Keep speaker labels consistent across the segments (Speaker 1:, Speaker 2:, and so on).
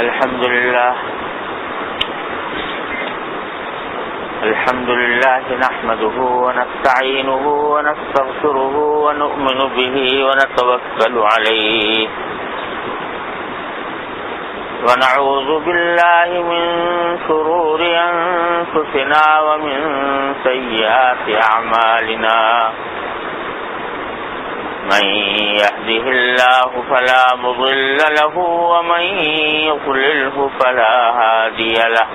Speaker 1: الحمد لله نحمده ونستعينه ونستغفره ونؤمن به ونتوكل عليه ونعوذ بالله من شرور أنفسنا ومن سيئات أعمالنا من يهده الله فلا مضل له ومن يضلله فلا هادي له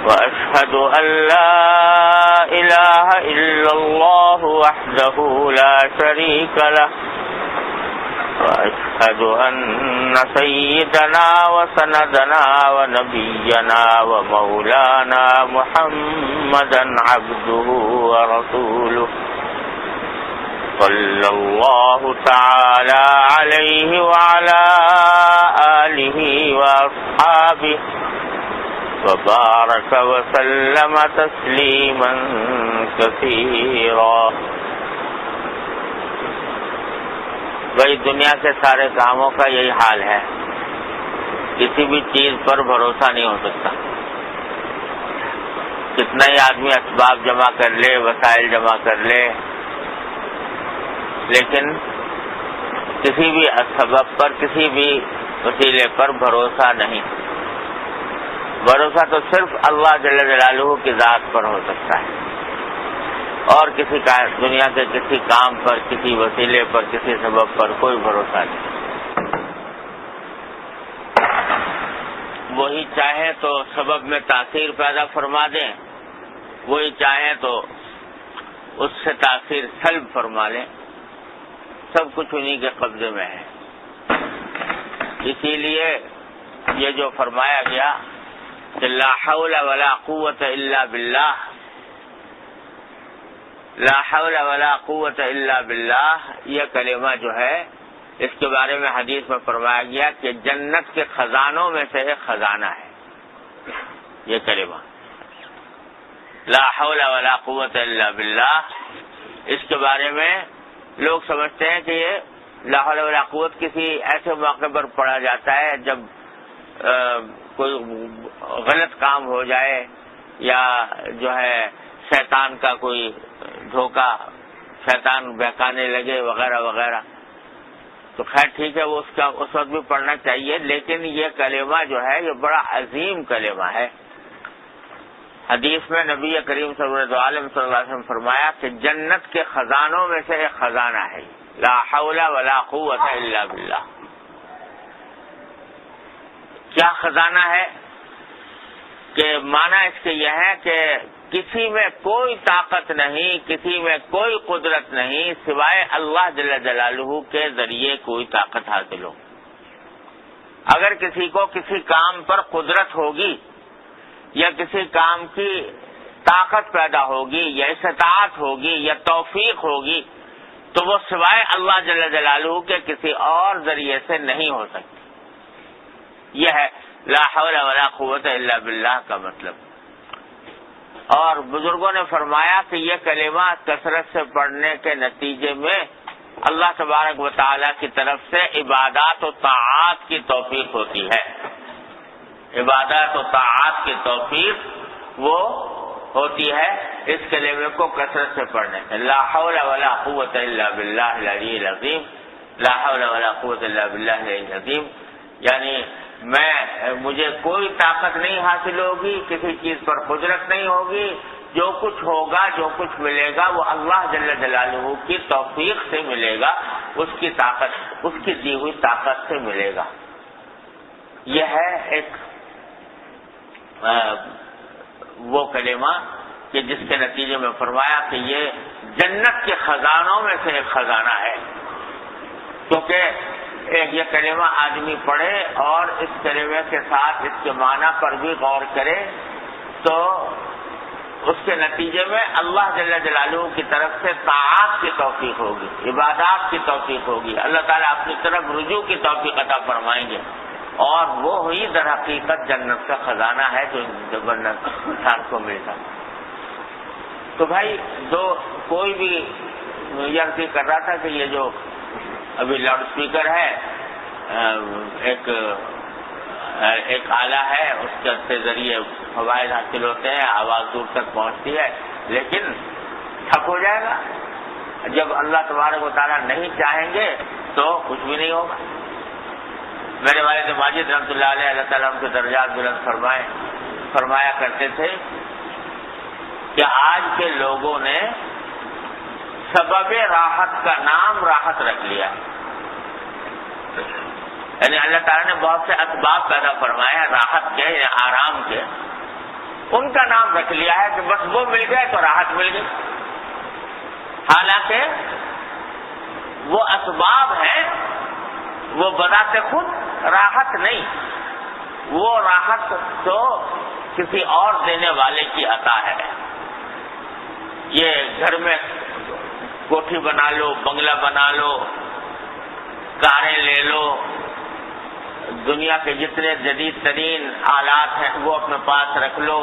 Speaker 1: وأشهد أن لا إله إلا الله وحده لا شريك له وأشهد أن سيدنا وسندنا ونبينا ومولانا محمدا عبده ورسوله صلى الله تعالى عليه وعلى آله وأصحابه وبارك وسلم تسليما كثيرا. بھائی دنیا کے سارے کاموں کا یہی حال ہے، کسی بھی چیز پر بھروسہ نہیں ہو سکتا. کتنا ہی آدمی اسباب جمع کر لے، وسائل جمع کر لے، لیکن کسی بھی سبب پر، کسی بھی وسیلے پر بھروسہ نہیں. بھروسہ تو صرف اللہ جل جلالہ کی ذات پر ہو سکتا ہے، اور کسی کا دنیا کے کسی کام پر، کسی وسیلے پر، کسی سبب پر کوئی بھروسہ نہیں. وہی چاہیں تو سبب میں تاثیر پیدا فرما دیں، وہی چاہیں تو اس سے تاثیر سلب فرما لیں. سب کچھ انہی کے قبضے میں ہے. اسی لیے یہ جو فرمایا گیا کہ لا حول ولا قوت الا باللہ، لا حول ولا قوت الا باللہ، یہ کلمہ جو ہے اس کے بارے میں حدیث میں فرمایا گیا کہ جنت کے خزانوں میں سے ایک خزانہ ہے. یہ کلمہ لا حول ولا قوت الا باللہ، اس کے بارے میں لوگ سمجھتے ہیں کہ یہ لا حول ولا قوت کسی ایسے موقع پر پڑھا جاتا ہے جب کوئی غلط کام ہو جائے، یا جو ہے شیطان کا کوئی دھوکہ، شیطان بہکانے لگے وغیرہ وغیرہ. تو خیر ٹھیک ہے، وہ اس وقت بھی پڑھنا چاہیے، لیکن یہ کلمہ جو ہے یہ بڑا عظیم کلمہ ہے. حدیث میں نبی کریم صلی اللہ علیہ وسلم فرمایا کہ جنت کے خزانوں میں سے ایک خزانہ ہے لا حول ولا قوت الا باللہ. کیا خزانہ ہے؟ کہ معنی اس کے یہ ہے کہ کسی میں کوئی طاقت نہیں، کسی میں کوئی قدرت نہیں سوائے اللہ جل جلالہ کے ذریعے کوئی طاقت حاصل ہو. اگر کسی کو کسی کام پر قدرت ہوگی یا کسی کام کی طاقت پیدا ہوگی یا استطاعت ہوگی یا توفیق ہوگی تو وہ سوائے اللہ جل جلالہ کے کسی اور ذریعے سے نہیں ہو سکتی. یہ ہے لا حول ولا قوت الا باللہ کا مطلب. اور بزرگوں نے فرمایا کہ یہ کلمہ کثرت سے پڑھنے کے نتیجے میں اللہ تبارک و تعالی کی طرف سے عبادات و طاعات کی توفیق ہوتی ہے. عبادات و طاعات کی توفیق وہ ہوتی ہے اس کلمے کو کثرت سے پڑھنے سے. لا حول ولا قوت الا باللہ العلی العظیم، لا حول ولا قوت الا باللہ العلی العظیم، یعنی مجھے کوئی طاقت نہیں حاصل ہوگی، کسی چیز پر قدرت نہیں ہوگی، جو کچھ ہوگا، جو کچھ ملے گا وہ اللہ جل جلالہ کی توفیق سے ملے گا، اس کی طاقت، اس کی دی ہوئی طاقت سے ملے گا. یہ ہے ایک وہ کلمہ کہ جس کے نتیجے میں فرمایا کہ یہ جنت کے خزانوں میں سے ایک خزانہ ہے. کیونکہ یہ کلمہ آدمی پڑھے اور اس کلمے کے ساتھ اس کے معنی پر بھی غور کرے تو اس کے نتیجے میں اللہ جل جلالہ کی طرف سے طاعات کی توفیق ہوگی، عبادات کی توفیق ہوگی. اللہ تعالیٰ اپنی طرف رجوع کی توفیق عطا فرمائیں گے، اور وہ ہوئی در حقیقت جنت کا خزانہ ہے جو انسان کو ملتا. تو بھائی کوئی بھی یہ کر رہا تھا کہ یہ جو ابھی لاؤڈ اسپیکر ہے ایک ایک آلہ ہے، اس کے ذریعے فوائد حاصل ہوتے ہیں، آواز دور تک پہنچتی ہے، لیکن ٹھپ ہو جائے گا۔ جب اللہ تبارک و تعالیٰ نہیں چاہیں گے تو کچھ بھی نہیں ہوگا۔ میرے والد ماجد رحمۃ اللہ علیہ، اللہ تعالیٰ ان کے درجات بلند فرمایا کرتے تھے کہ آج کے لوگوں نے سبب راحت کا نام راحت رکھ لیا ہے، یعنی اللہ تعالیٰ نے بہت سے اسباب پیدا فرمائے ہیں راحت کے یا آرام کے، ان کا نام رکھ لیا ہے کہ بس وہ مل گئے تو راحت مل گئی، حالانکہ وہ اسباب ہیں، وہ بذات خود راحت نہیں، وہ راحت تو کسی اور دینے والے کی عطا ہے۔ یہ گھر میں کوٹھی بنا لو، بنگلہ بنا لو، کاریں لے لو، دنیا کے جتنے جدید ترین آلات ہیں وہ اپنے پاس رکھ لو،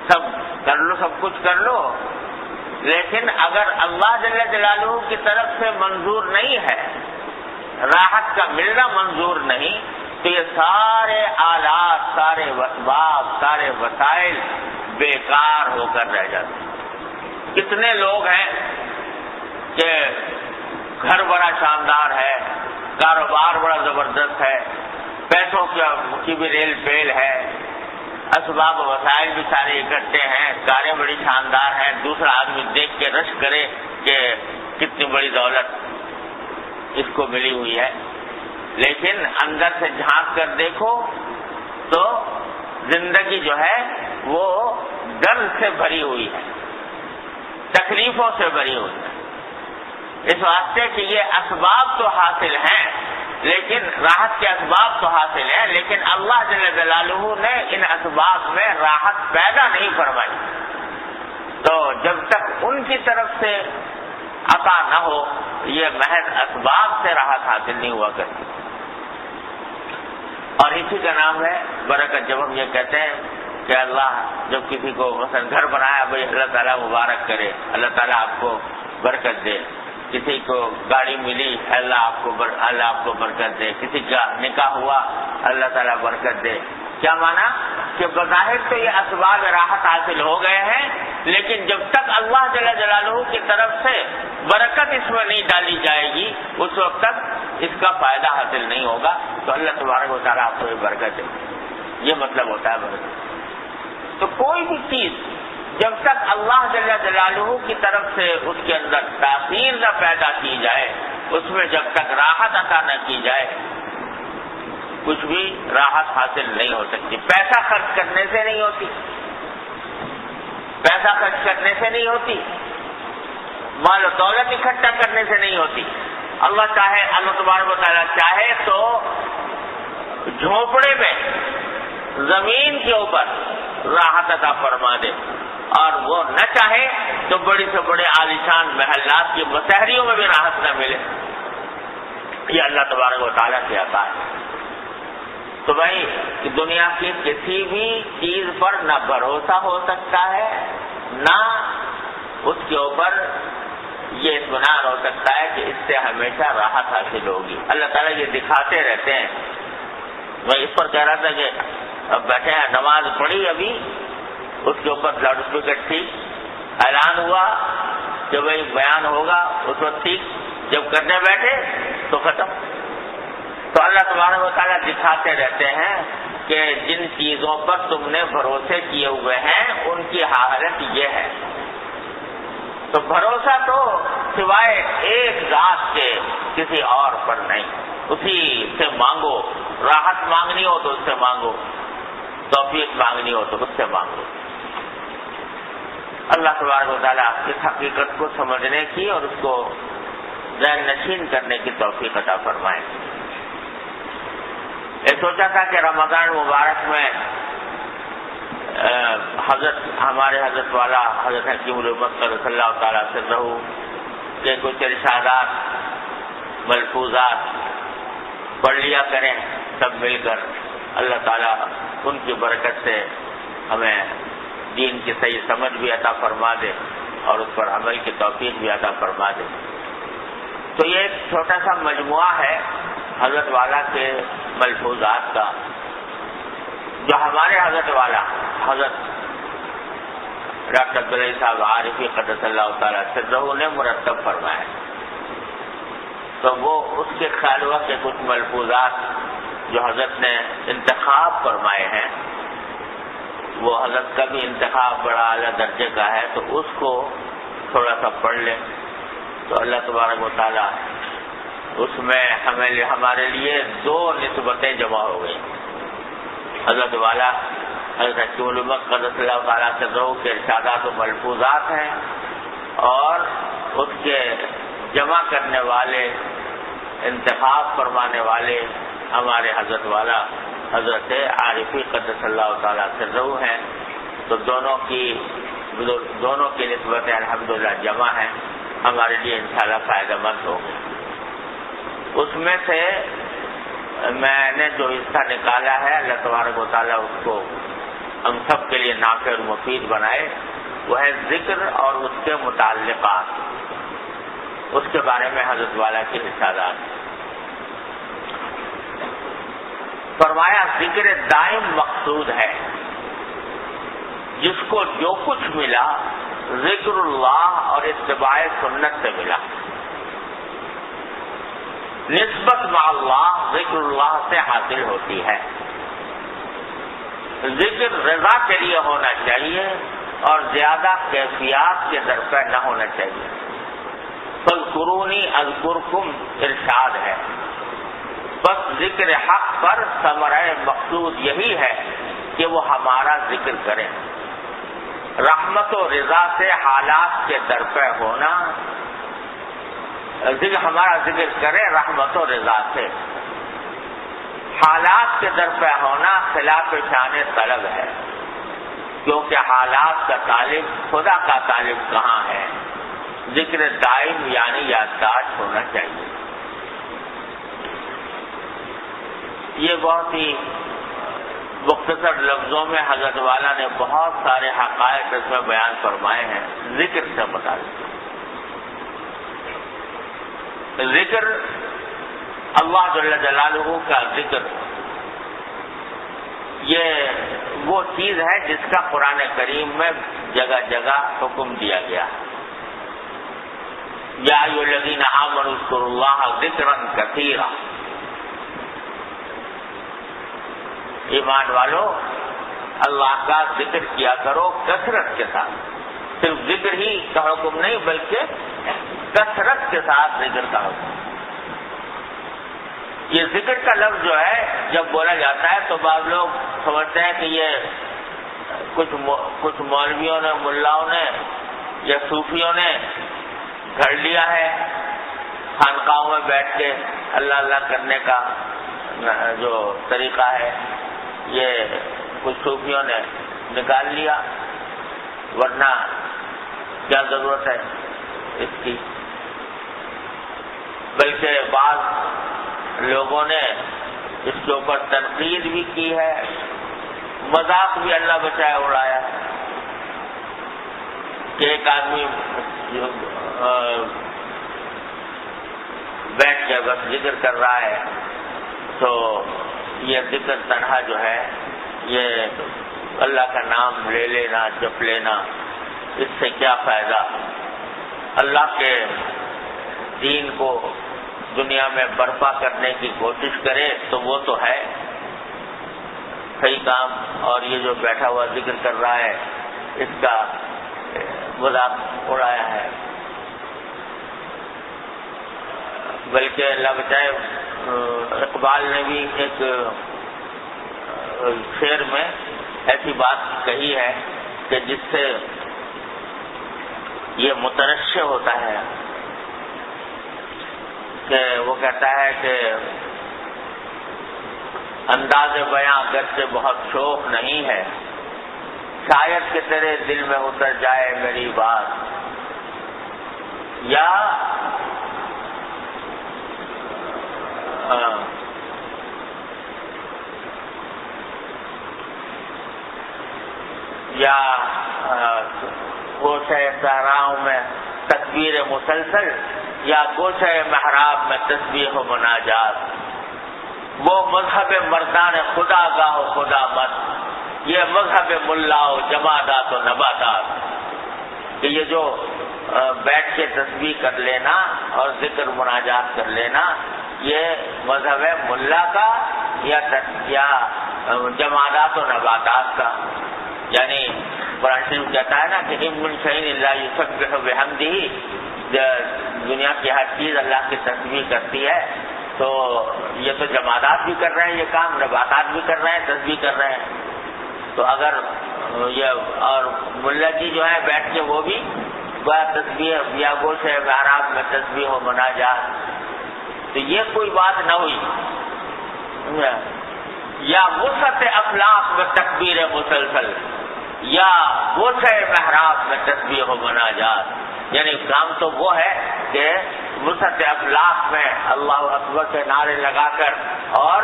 Speaker 1: سب کر لو، سب کچھ کر لو، لیکن اگر اللہ جل جلالہ کی طرف سے منظور نہیں ہے، راحت کا ملنا منظور نہیں، تو یہ سارے آلات، سارے اسباب، سارے وسائل بیکار ہو کر رہ جاتے ہیں۔ کتنے لوگ ہیں کہ گھر بڑا شاندار ہے، کاروبار بڑا زبردست ہے، پیسوں کی بھی ریل پیل ہے، اسباب و وسائل بھی سارے اکٹھے ہیں، کاریں بڑی شاندار ہیں، دوسرا آدمی دیکھ کے رش کرے کہ کتنی بڑی دولت اس کو ملی ہوئی ہے، لیکن اندر سے جھانک کر دیکھو تو زندگی جو ہے وہ درد سے بھری ہوئی ہے، تکلیفوں سے بھری ہوئی ہے، اس واسطے کہ یہ اسباب تو حاصل ہیں، لیکن راحت کے اسباب تو حاصل ہیں، لیکن اللہ جل جلالہ نے ان اسباب میں راحت پیدا نہیں فرمائی، تو جب تک ان کی طرف سے عطا نہ ہو یہ محض اسباب سے راحت حاصل نہیں ہوا کرتی۔ اور اسی کا نام ہے برکت۔ جب ہم یہ کہتے ہیں کہ اللہ جب کسی کو مثلا گھر بنایا، بھائی اللہ تعالیٰ مبارک کرے، اللہ تعالیٰ آپ کو برکت دے، کسی کو گاڑی ملی، اللہ آپ کو برکت دے، کسی کا نکاح ہوا، اللہ تعالیٰ برکت دے، کیا مانا کہ بظاہر تو یہ اسباب راحت حاصل ہو گئے ہیں، لیکن جب تک اللہ جل جلالہ کی طرف سے برکت اس میں نہیں ڈالی جائے گی اس وقت تک اس کا فائدہ حاصل نہیں ہوگا۔ تو اللہ تبارک و تعالیٰ آپ کو یہ برکت ہے، یہ مطلب ہوتا ہے برکت۔ تو کوئی بھی چیز جب تک اللہ جل جلالہ کی طرف سے اس کے اندر تاثیر نہ پیدا کی جائے، اس میں جب تک راحت عطا نہ کی جائے، کچھ بھی راحت حاصل نہیں ہو سکتی۔ پیسہ خرچ کرنے سے نہیں ہوتی، پیسہ خرچ کرنے سے نہیں ہوتی، مال و دولت اکٹھا کرنے سے نہیں ہوتی۔ اللہ چاہے، اللہ تبارک و تعالیٰ چاہے تو جھونپڑے میں زمین کے اوپر راحت عطا فرما دے، اور وہ نہ چاہے تو بڑی سے بڑے عالیشان محلات کی مسحریوں میں بھی راحت نہ ملے۔ یہ اللہ تبارک و تعالیٰ کی عطا ہے۔ تو بھائی دنیا کی کسی بھی چیز پر نہ بھروسہ ہو سکتا ہے، نہ اس کے اوپر یہ اطمینان ہو سکتا ہے کہ اس سے ہمیشہ راحت حاصل ہوگی۔ اللہ تعالیٰ یہ دکھاتے رہتے ہیں۔ میں اس پر کہہ رہا تھا کہ اب بیٹھے ہیں، نماز پڑھی ابھی، اس کے اوپر لاؤڈ اسپیکر ٹھیک، اعلان ہوا کہ بھائی بیان ہوگا، اس وقت ٹھیک، جب کرنے بیٹھے تو ختم۔ تو اللہ تبارک و تعالیٰ دکھاتے رہتے ہیں کہ جن چیزوں پر تم نے بھروسے کیے ہوئے ہیں ان کی حالت یہ ہے۔ تو بھروسہ تو سوائے ایک ذات کے کسی اور پر نہیں، اسی سے مانگو، راحت مانگنی ہو تو اس سے مانگو، توفیق مانگنی ہو تو اس سے مانگو۔ اللہ تبارک و تعالیٰ اس حقیقت کو سمجھنے کی اور اس کو ذہن نشین کرنے کی توفیق عطا فرمائے۔ یہ سوچا تھا کہ رمضان مبارک میں ہمارے حضرت والا حضرت حکیم الامت صلی اللہ تعالیٰ سے رہو کہ کچھ ارشادات ملفوظات پڑھ لیا کریں سب مل کر، اللہ تعالیٰ ان کی برکت سے ہمیں دین کی صحیح سمجھ بھی عطا فرما دے اور اس پر عمل کی توفیق بھی عطا فرما دے۔ تو یہ ایک چھوٹا سا مجموعہ ہے حضرت والا کے ملفوظات کا، جو ہمارے حضرت والا حضرت ڈاکٹر عبدالعزیز صاحب عارفی قدس اللہ تعالیٰ سرہ نے مرتب فرمایا، تو وہ اس کے خالوہ کے کچھ ملفوظات جو حضرت نے انتخاب فرمائے ہیں، وہ حضرت کا بھی انتخاب بڑا اعلیٰ درجے کا ہے، تو اس کو تھوڑا سا پڑھ لیں تو اللہ تبارک و تعالیٰ اس میں ہمارے لیے دو نسبتیں جمع ہو گئی۔ حضرت والا حضرت حکیم الامت قدس اللہ تعالیٰ سے روح کے ارشادات و ملفوظات ہیں، اور اس کے جمع کرنے والے، انتخاب فرمانے والے ہمارے حضرت والا حضرت عارفی قدس اللہ تعالیٰ سے روح ہیں، تو دونوں کی نسبتیں الحمدللہ جمع ہیں، ہمارے لیے انشاءاللہ فائدہ مند ہوگی۔ اس میں سے میں نے جو حصہ نکالا ہے، اللہ تبارک و تعالیٰ اس کو ہم سب کے لیے نافع اور مفید بنائے، وہ ہے ذکر اور اس کے متعلقات، اس کے بارے میں حضرت والا کی ارشادات۔ فرمایا ذکر دائم مقصود ہے، جس کو جو کچھ ملا ذکر اللہ اور اتباع سنت سے ملا۔ نسبت مع اللہ ذکر اللہ سے حاصل ہوتی ہے۔ ذکر رضا کے لیے ہونا چاہیے اور زیادہ کیفیات کے درپے نہ ہونا چاہیے۔ فاذکرونی اذکرکم ارشاد ہے، بس ذکر حق پر ثمرہ مقصود یہی ہے کہ وہ ہمارا ذکر کریں۔ رحمت و رضا سے حالات کے درپے ہونا، ہمارا ذکر کرے رحمت و رضا سے، حالات کے درپے ہونا خلاف شان طلب ہے، کیونکہ حالات کا طالب خدا کا طالب کہاں ہے۔ ذکر دائم یعنی یادداشت ہونا چاہیے۔ یہ بہت ہی مختصر لفظوں میں حضرت والا نے بہت سارے حقائق اس میں بیان فرمائے ہیں ذکر سے متعلق۔ ذکر اللہ جل جلالہ کا ذکر، یہ وہ چیز ہے جس کا قرآن کریم میں جگہ جگہ حکم دیا گیا۔ یا ایھا الذین آمنوا اذکروا اللہ ذکرا کثیرا، ایمان والو اللہ کا ذکر کیا کرو کثرت کے ساتھ۔ صرف ذکر ہی کا حکم نہیں بلکہ کثرت کے ساتھ ذکر کا حکم۔ یہ ذکر کا لفظ جو ہے جب بولا جاتا ہے تو بعض لوگ سمجھتے ہیں کہ یہ کچھ مولویوں نے، ملاؤں نے یا صوفیوں نے گھڑ لیا ہے، خانقاہوں میں بیٹھ کے اللہ اللہ کرنے کا جو طریقہ ہے یہ کچھ صوفیوں نے نکال لیا، ورنہ کیا ضرورت ہے اس کی۔ بلکہ بعض لوگوں نے اس کے اوپر تنقید بھی کی ہے، مذاق بھی اللہ بچائے اڑایا کہ ایک آدمی بیٹھ کے بس ذکر کر رہا ہے، تو یہ ذکر تنہا جو ہے یہ اللہ کا نام لے لینا، جپ لینا، اس سے کیا فائدہ؟ اللہ کے دین کو دنیا میں برپا کرنے کی کوشش کرے تو وہ تو ہے صحیح کام، اور یہ جو بیٹھا ہوا ذکر کر رہا ہے اس کا مذاق اڑایا ہے۔ بلکہ اللہ بچائے اقبال نے بھی ایک شعر میں ایسی بات کہی ہے کہ جس سے یہ مترشح ہوتا ہے، کہ وہ کہتا ہے کہ انداز بیاں اگرچہ بہت شوق نہیں ہے، شاید کہ تیرے دل میں اتر جائے میری بات، یا گوشہ صحراؤں میں تکبیر مسلسل، یا گوشہ محراب میں تسبیح و مناجات۔ وہ مذہب مردان خدا گاہ و خدا مت، یہ مذہب ملا و جمادات و نباتات، کہ یہ جو بیٹھ کے تسبیح کر لینا اور ذکر مناجات کر لینا، یہ مذہب ملا کا یا جمادات و نباتات کا. یعنی قرآن شریف کہتا ہے نا کہ ان من شیء الا یسبح بحمدہ، دنیا کی ہر چیز اللہ کی تسبیح کرتی ہے. تو یہ تو جمادات بھی کر رہے ہیں یہ کام، نباتات بھی کر رہے ہیں، تسبیح کر رہے ہیں. تو اگر یہ اور ملا جی جو ہے بیٹھ کے وہ بھی تسبیح یا گوش محراب میں تسبیح و مناجات، تو یہ کوئی بات نہ ہوئی. یا وسعت افلاق میں تکبیر مسلسل، یا گوش محراب میں تسبیح و مناجات. یعنی کام تو وہ ہے کہ وسعت افلاق میں اللہ اکبر کے نعرے لگا کر اور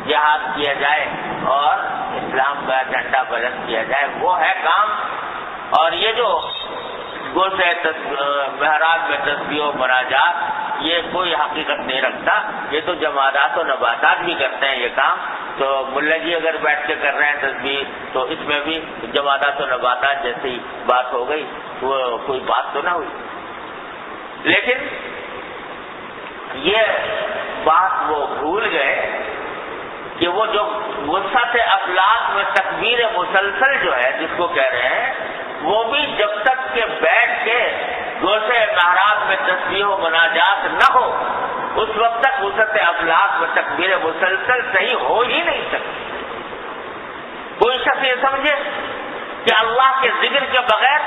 Speaker 1: جہاد کیا جائے اور اسلام کا جھنڈا بلند کیا جائے، وہ ہے کام. اور یہ جو گوشے محراب میں تسبیح و مناجات، یہ کوئی حقیقت نہیں رکھتا. یہ تو جمادات و نباتات بھی کرتے ہیں یہ کام. تو ملا جی اگر بیٹھ کے کر رہے ہیں تسبیح، تو اس میں بھی جمادات و نباتات جیسی بات ہو گئی، وہ کوئی بات تو نہ ہوئی. لیکن یہ بات وہ بھول گئے کہ وہ جو وسعت افلاق میں تکبیر مسلسل جو ہے جس کو کہہ رہے ہیں، وہ بھی جب تک کہ بیٹھ کے گوشے محراب میں تسبیح و مناجات نہ ہو، اس وقت تک وسعت افلاق میں تکبیر مسلسل صحیح ہو ہی نہیں سکتی. کوئی شخص یہ سمجھے کہ اللہ کے ذکر کے بغیر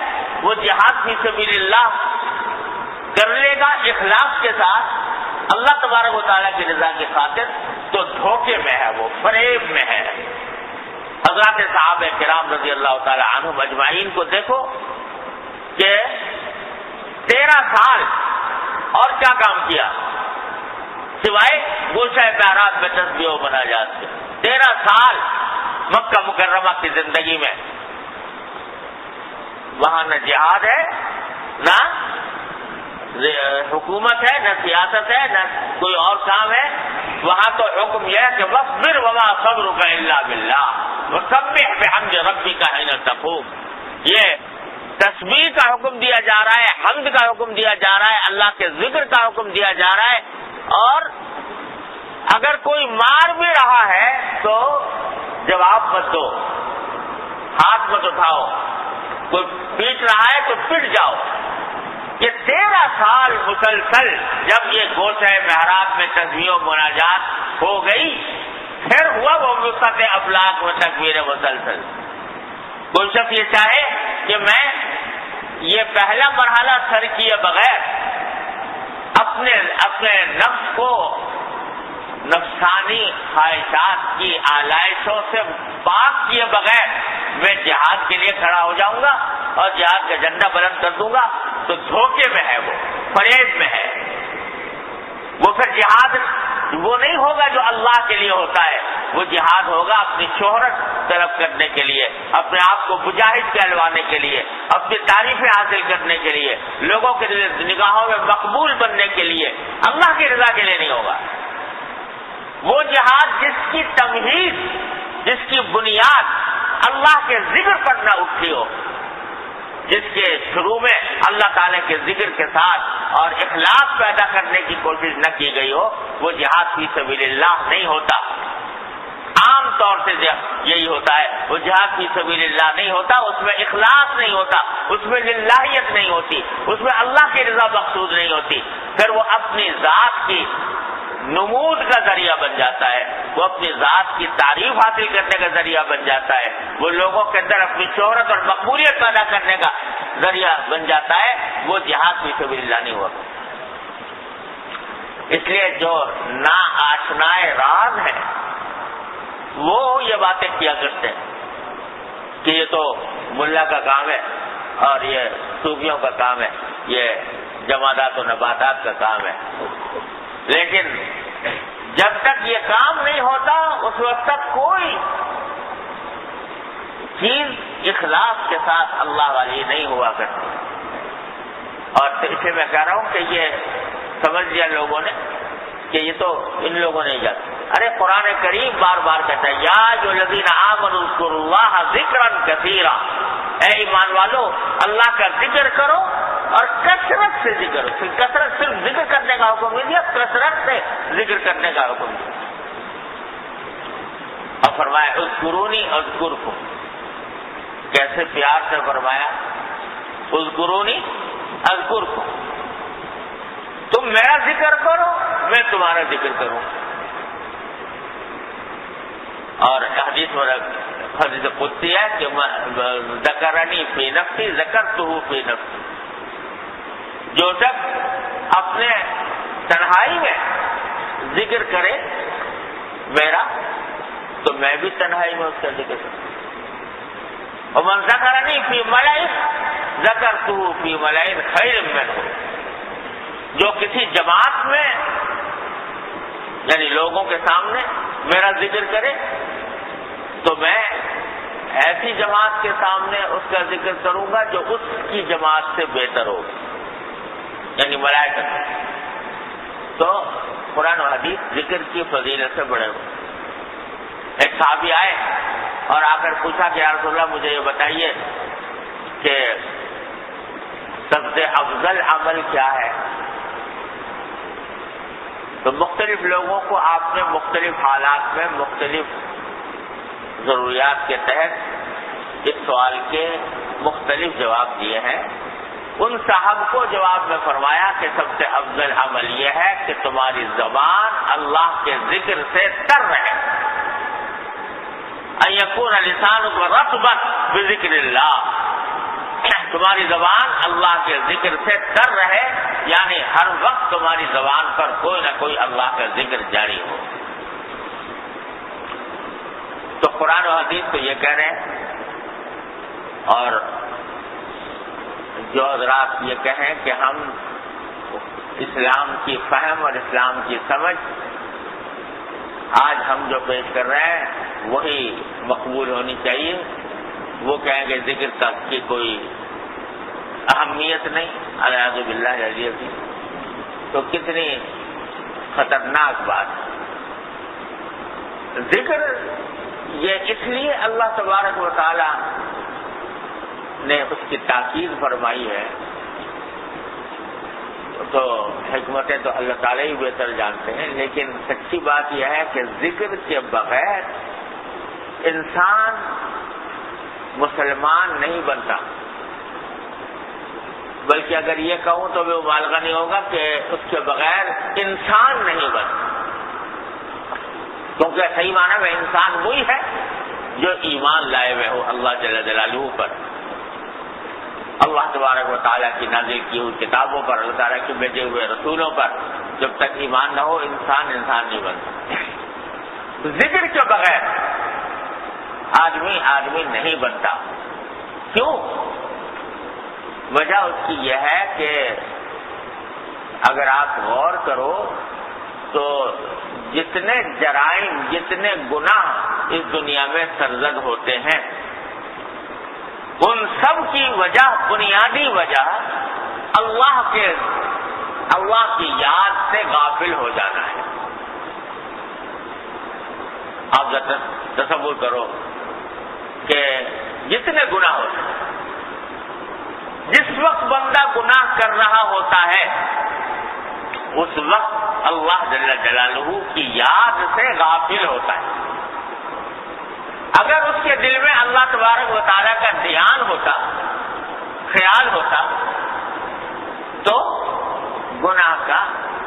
Speaker 1: وہ جہاد فی سبیل اللہ کر لے گا اخلاص کے ساتھ اللہ تبارک و تعالیٰ کی رضا کی خاطر، تو دھوکے میں ہے، وہ فریب میں ہے. حضرات صحابہ کرام رضی اللہ تعالی عنہم اجمعین کو دیکھو کہ 13 سال اور کیا کام کیا سوائے گوشہ محراب میں تسبیح و مناجات کے. 13 سال مکہ مکرمہ کی زندگی میں وہاں نہ جہاد ہے، نہ حکومت ہے، نہ سیاست ہے، نہ کوئی اور کام ہے. وہاں تو حکم یہ ہے کہ وَاصْبِرْ وَمَا صَبْرُكَ إِلَّا بِاللَّهِ وَسَبِّحْ بِحَمْدِ رَبِّكَ حِينَ تَقُومُ. یہ تسبیح کا حکم دیا جا رہا ہے، حمد کا حکم دیا جا رہا ہے، اللہ کے ذکر کا حکم دیا جا رہا ہے. اور اگر کوئی مار بھی رہا ہے تو جواب مت دو، ہاتھ مت اٹھاؤ. کوئی پیٹ رہا ہے تو پٹ جاؤ. یہ 13 سال مسلسل جب یہ گوشہ محراب میں تسبیح و مناجات ہو گئی، پھر ہوا وہ وسعت افلاق و تکبیر مسلسل. کوئی شخص یہ چاہے کہ میں یہ پہلا مرحلہ سر کیے بغیر اپنے نفس کو نفسانی خواہشات کی آلائشوں سے پاک کیے بغیر میں جہاد کے لیے کھڑا ہو جاؤں گا اور جہاد کا جھنڈا بلند کر دوں گا، تو دھوکے میں ہے، وہ فریب میں ہے. وہ پھر جہاد وہ نہیں ہوگا جو اللہ کے لیے ہوتا ہے. وہ جہاد ہوگا اپنی شہرت طلب کرنے کے لیے، اپنے آپ کو مجاہد کہلوانے کے لیے، اپنی تعریفیں حاصل کرنے کے لیے، لوگوں کے نگاہوں میں مقبول بننے کے لیے، اللہ کی رضا کے لیے نہیں ہوگا. وہ جہاد جس کی تمہید، جس کی بنیاد اللہ کے ذکر پر نہ اٹھی ہو، جس کے شروع میں اللہ تعالیٰ کے ذکر کے ساتھ اور اخلاص پیدا کرنے کی کوشش نہ کی گئی ہو، وہ جہاد فی سبیل اللہ نہیں ہوتا. عام طور سے یہی ہوتا ہے، وہ جہاد فی سبیل اللہ نہیں ہوتا، اس میں اخلاص نہیں ہوتا، اس میں للہیت نہیں ہوتی، اس میں اللہ کی رضا مقصود نہیں ہوتی. پھر وہ اپنی ذات کی نمود کا ذریعہ بن جاتا ہے، وہ اپنی ذات کی تعریف حاصل کرنے کا ذریعہ بن جاتا ہے، وہ لوگوں کے اندر اپنی شہرت اور مقبولیت پیدا کرنے کا ذریعہ بن جاتا ہے. وہ جہاد فی سبیل اللہ نہیں ہوا. اس لیے جو نا آشنائے راز ہیں وہ یہ باتیں کیا کرتے ہیں کہ یہ تو ملا کا کام ہے اور یہ صوفیوں کا کام ہے، یہ جمادات و نباتات کا کام ہے. لیکن جب تک یہ کام نہیں ہوتا اس وقت تک کوئی چیز اخلاص کے ساتھ اللہ والی نہیں ہوا کرتی. اور اسے میں کہہ رہا ہوں کہ یہ سمجھ لیا لوگوں نے کہ یہ تو ان لوگوں نے ایجاد. ارے قرآن کریم بار بار کہتا ہے یا جو الذین آمنوا اذکروا اللہ ذکرا کثیرا، اے ایمان والو اللہ کا ذکر کرو اور کثرت سے ذکر کرو. کثرت صرف ذکر کرنے کا حکم نہیں دیا، کثرت سے ذکر کرنے کا حکم دیا. اور فرمایا اذکرونی اذکرکم، کیسے پیار سے فرمایا اذکرونی اذکرکم، تم میرا ذکر کرو میں تمہارا ذکر کروں. اور حدیث قدسی ہے کہ ذکرنی فی نفسی ذکرتہ فی نفسی، جو شخص اپنے تنہائی میں ذکر کرے میرا تو میں بھی تنہائی میں اس کا ذکر کروں. ومن ذکرنی فی ملئ ذکرتہ فی ملئ خیر منہ، جو کسی جماعت میں یعنی لوگوں کے سامنے میرا ذکر کرے تو میں ایسی جماعت کے سامنے اس کا ذکر کروں گا جو اس کی جماعت سے بہتر ہوگی، یعنی ملائکہ. تو قرآن و حدیث ذکر کی فضیلت سے بڑے ہوئے. ایک صحابی آئے اور آ کر پوچھا کہ یا رسول اللہ مجھے یہ بتائیے کہ سب سے افضل عمل کیا ہے. تو مختلف لوگوں کو آپ نے مختلف حالات میں مختلف ضروریات کے تحت اس سوال کے مختلف جواب دیے ہیں. ان صاحب کو جواب میں فرمایا کہ سب سے افضل عمل یہ ہے کہ تمہاری زبان اللہ کے ذکر سے تر رہے، ان یکون لسانک رطبا بذکر اللہ، تمہاری زبان اللہ کے ذکر سے تر رہے، یعنی ہر وقت تمہاری زبان پر کوئی نہ کوئی اللہ کا ذکر جاری ہو. تو قرآن و حدیث تو یہ کہہ رہے ہیں، اور جو حضرات یہ کہیں کہ ہم اسلام کی فہم اور اسلام کی سمجھ آج ہم جو پیش کر رہے ہیں وہی مقبول ہونی چاہیے، وہ کہیں گے ذکر کی کوئی اہمیت نہیں، اعوذ باللہ العلی العظیم، تو کتنی خطرناک بات. ذکر یہ اس لیے اللہ تبارک و تعالی نے اس کی تاکید فرمائی ہے، تو حکمتیں تو اللہ تعالیٰ ہی بہتر جانتے ہیں، لیکن سچی بات یہ ہے کہ ذکر کے بغیر انسان مسلمان نہیں بنتا. بلکہ اگر یہ کہوں تو وہ مبالغہ نہیں ہوگا کہ اس کے بغیر انسان نہیں بنتا، کیونکہ صحیح معنی میں انسان وہی ہے جو ایمان لائے ہوئے ہو اللہ جل جلالہ پر، اللہ تبارک و تعالیٰ کی نازل کی ہوئی کتابوں پر، اللہ تعالیٰ کے بھیجے ہوئے رسولوں پر. جب تک ایمان نہ ہو انسان نہیں بنتا. ذکر کے بغیر آدمی نہیں بنتا. کیوں؟ وجہ اس کی یہ ہے کہ اگر آپ غور کرو تو جتنے جرائم، جتنے گناہ اس دنیا میں سرزد ہوتے ہیں، ان سب کی وجہ، بنیادی وجہ اللہ کی یاد سے غافل ہو جانا ہے. آپ تصور کرو کہ جتنے گناہ ہوتے ہیں، جس وقت بندہ گناہ کر رہا ہوتا ہے اس وقت اللہ جل جلالہ کی یاد سے غافل ہوتا ہے. اگر اس کے دل میں اللہ تبارک و تعالیٰ کا دھیان ہوتا، خیال ہوتا، تو گناہ کا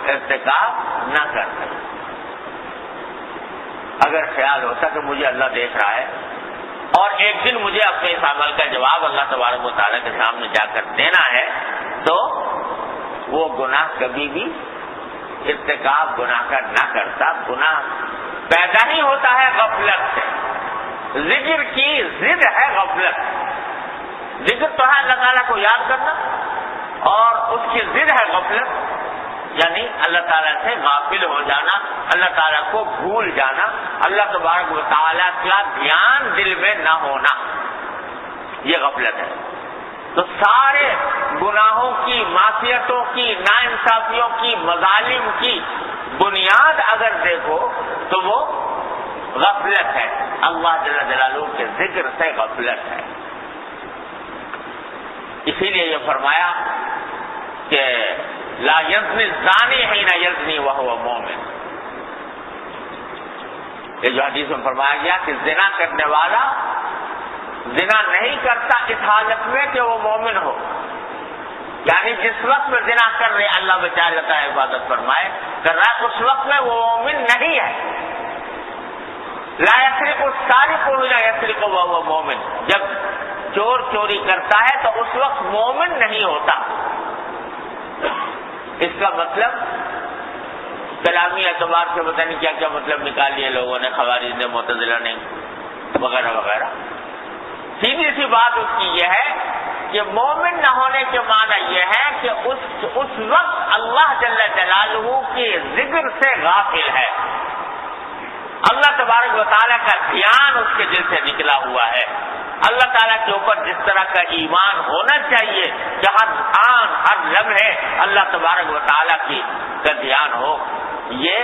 Speaker 1: ارتکاب نہ کرتا. اگر خیال ہوتا کہ مجھے اللہ دیکھ رہا ہے اور ایک دن مجھے اپنے اس عمل کا جواب اللہ تبارک و تعالیٰ کے سامنے جا کر دینا ہے، تو وہ گناہ کبھی بھی ارتکاب گناہ کا نہ کرتا. گناہ پیدا ہی ہوتا ہے غفلت سے. ذکر کی ضد ہے غفلت. ذکر تو ہے اللہ تعالیٰ کو یاد کرنا، اور اس کی ضد ہے غفلت، یعنی اللہ تعالیٰ سے غافل ہو جانا، اللہ تعالیٰ کو بھول جانا، اللہ تبارک و تعالیٰ کا دھیان دل میں نہ ہونا، یہ غفلت ہے. تو سارے گناہوں کی، معصیتوں کی، ناانصافیوں کی، مظالم کی بنیاد اگر دیکھو تو وہ غفلت ہے، اللہ جل جلالہ کے ذکر سے غفلت ہے۔ اسی لیے یہ فرمایا کہ لا یزنی الزانی حین یزنی وہو مومن، یہ جو حدیث میں فرمایا گیا کہ زنا کرنے والا زنا نہیں کرتا اس حالت میں کہ وہ مومن ہو، یعنی جس وقت میں زنا کر رہے اللہ بچائے اللہ تعالیٰ عبادت فرمائے کر رہا ہے، اس وقت میں وہ مومن نہیں ہے۔ لا یسرق السارق ولا یسرق وهو مومن، جب چور چوری کرتا ہے تو اس وقت مومن نہیں ہوتا۔ اس کا مطلب کلامی اعتبار سے پتہ نہیں کیا کیا مطلب نکال لیے لوگوں نے، خوارج نے، معتزلہ نے، وغیرہ وغیرہ۔ سیدھی سی بات اس کی یہ ہے کہ مومن نہ ہونے کے معنی یہ ہے کہ اس وقت اللہ جل جلالہ کے ذکر سے غافل ہے، اللہ تبارک و تعالیٰ کا دھیان اس کے دل سے نکلا ہوا ہے، اللہ تعالیٰ کے اوپر جس طرح کا ایمان ہونا چاہیے کہ ہر آن ہر لمحے اللہ تبارک و تعالیٰ کا دھیان ہو، یہ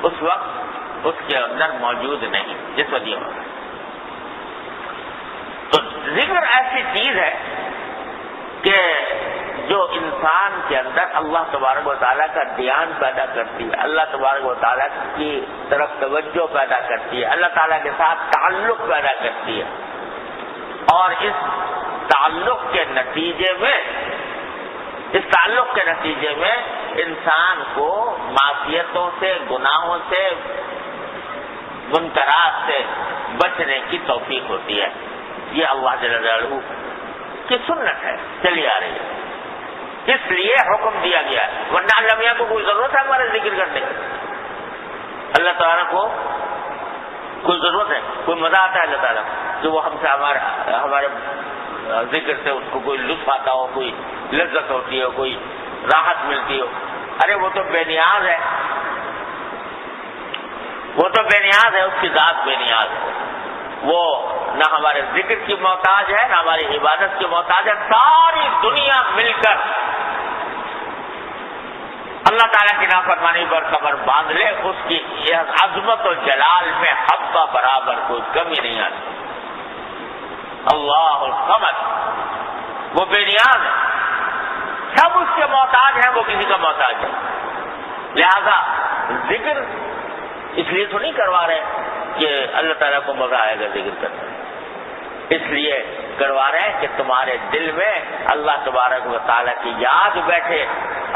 Speaker 1: اس وقت اس کے اندر موجود نہیں جس وجہ سے۔ تو ذکر ایسی چیز ہے کہ جو انسان کے اندر اللہ تبارک و تعالیٰ کا دھیان پیدا کرتی ہے، اللہ تبارک و تعالیٰ کی طرف توجہ پیدا کرتی ہے، اللہ تعالیٰ کے ساتھ تعلق پیدا کرتی ہے، اور اس تعلق کے نتیجے میں انسان کو معصیتوں سے، گناہوں سے، منکرات سے بچنے کی توفیق ہوتی ہے۔ یہ اللہ جل جلالہ کی سنت ہے، چلی آ رہی ہے، اس لیے حکم دیا گیا ہے، ورنہ اللہ میاں کو کوئی ضرورت ہے ہمارے ذکر کرنے کی؟ اللہ تعالیٰ کو کوئی ضرورت ہے؟ کوئی مزہ آتا ہے اللہ تعالیٰ کہ وہ ہم سے ہمارے ذکر سے اس کو کوئی لطف آتا ہو، کوئی لذت ہوتی ہو، کوئی راحت ملتی ہو؟ ارے وہ تو بے نیاز ہے، وہ تو بے نیاز ہے، اس کی ذات بے نیاز ہے، وہ نہ ہمارے ذکر کی محتاج ہے، نہ ہماری عبادت کی محتاج ہے۔ ساری دنیا مل کر اللہ تعالیٰ کی نافرمانی پر کمر باندھ لے، اس کی عظمت و جلال میں حبہ برابر کوئی کمی نہیں آتی۔ اللہ الصمد، وہ بے نیاز ہے، سب اس کے محتاج ہیں، وہ کسی کا محتاج ہے۔ لہذا ذکر اس لیے تو نہیں کروا رہے کہ اللہ تعالیٰ کو مزہ آئے گا ذکر کرنے، اس لیے کروا رہے ہیں کہ تمہارے دل میں اللہ تبارک و تعالیٰ کی یاد بیٹھے،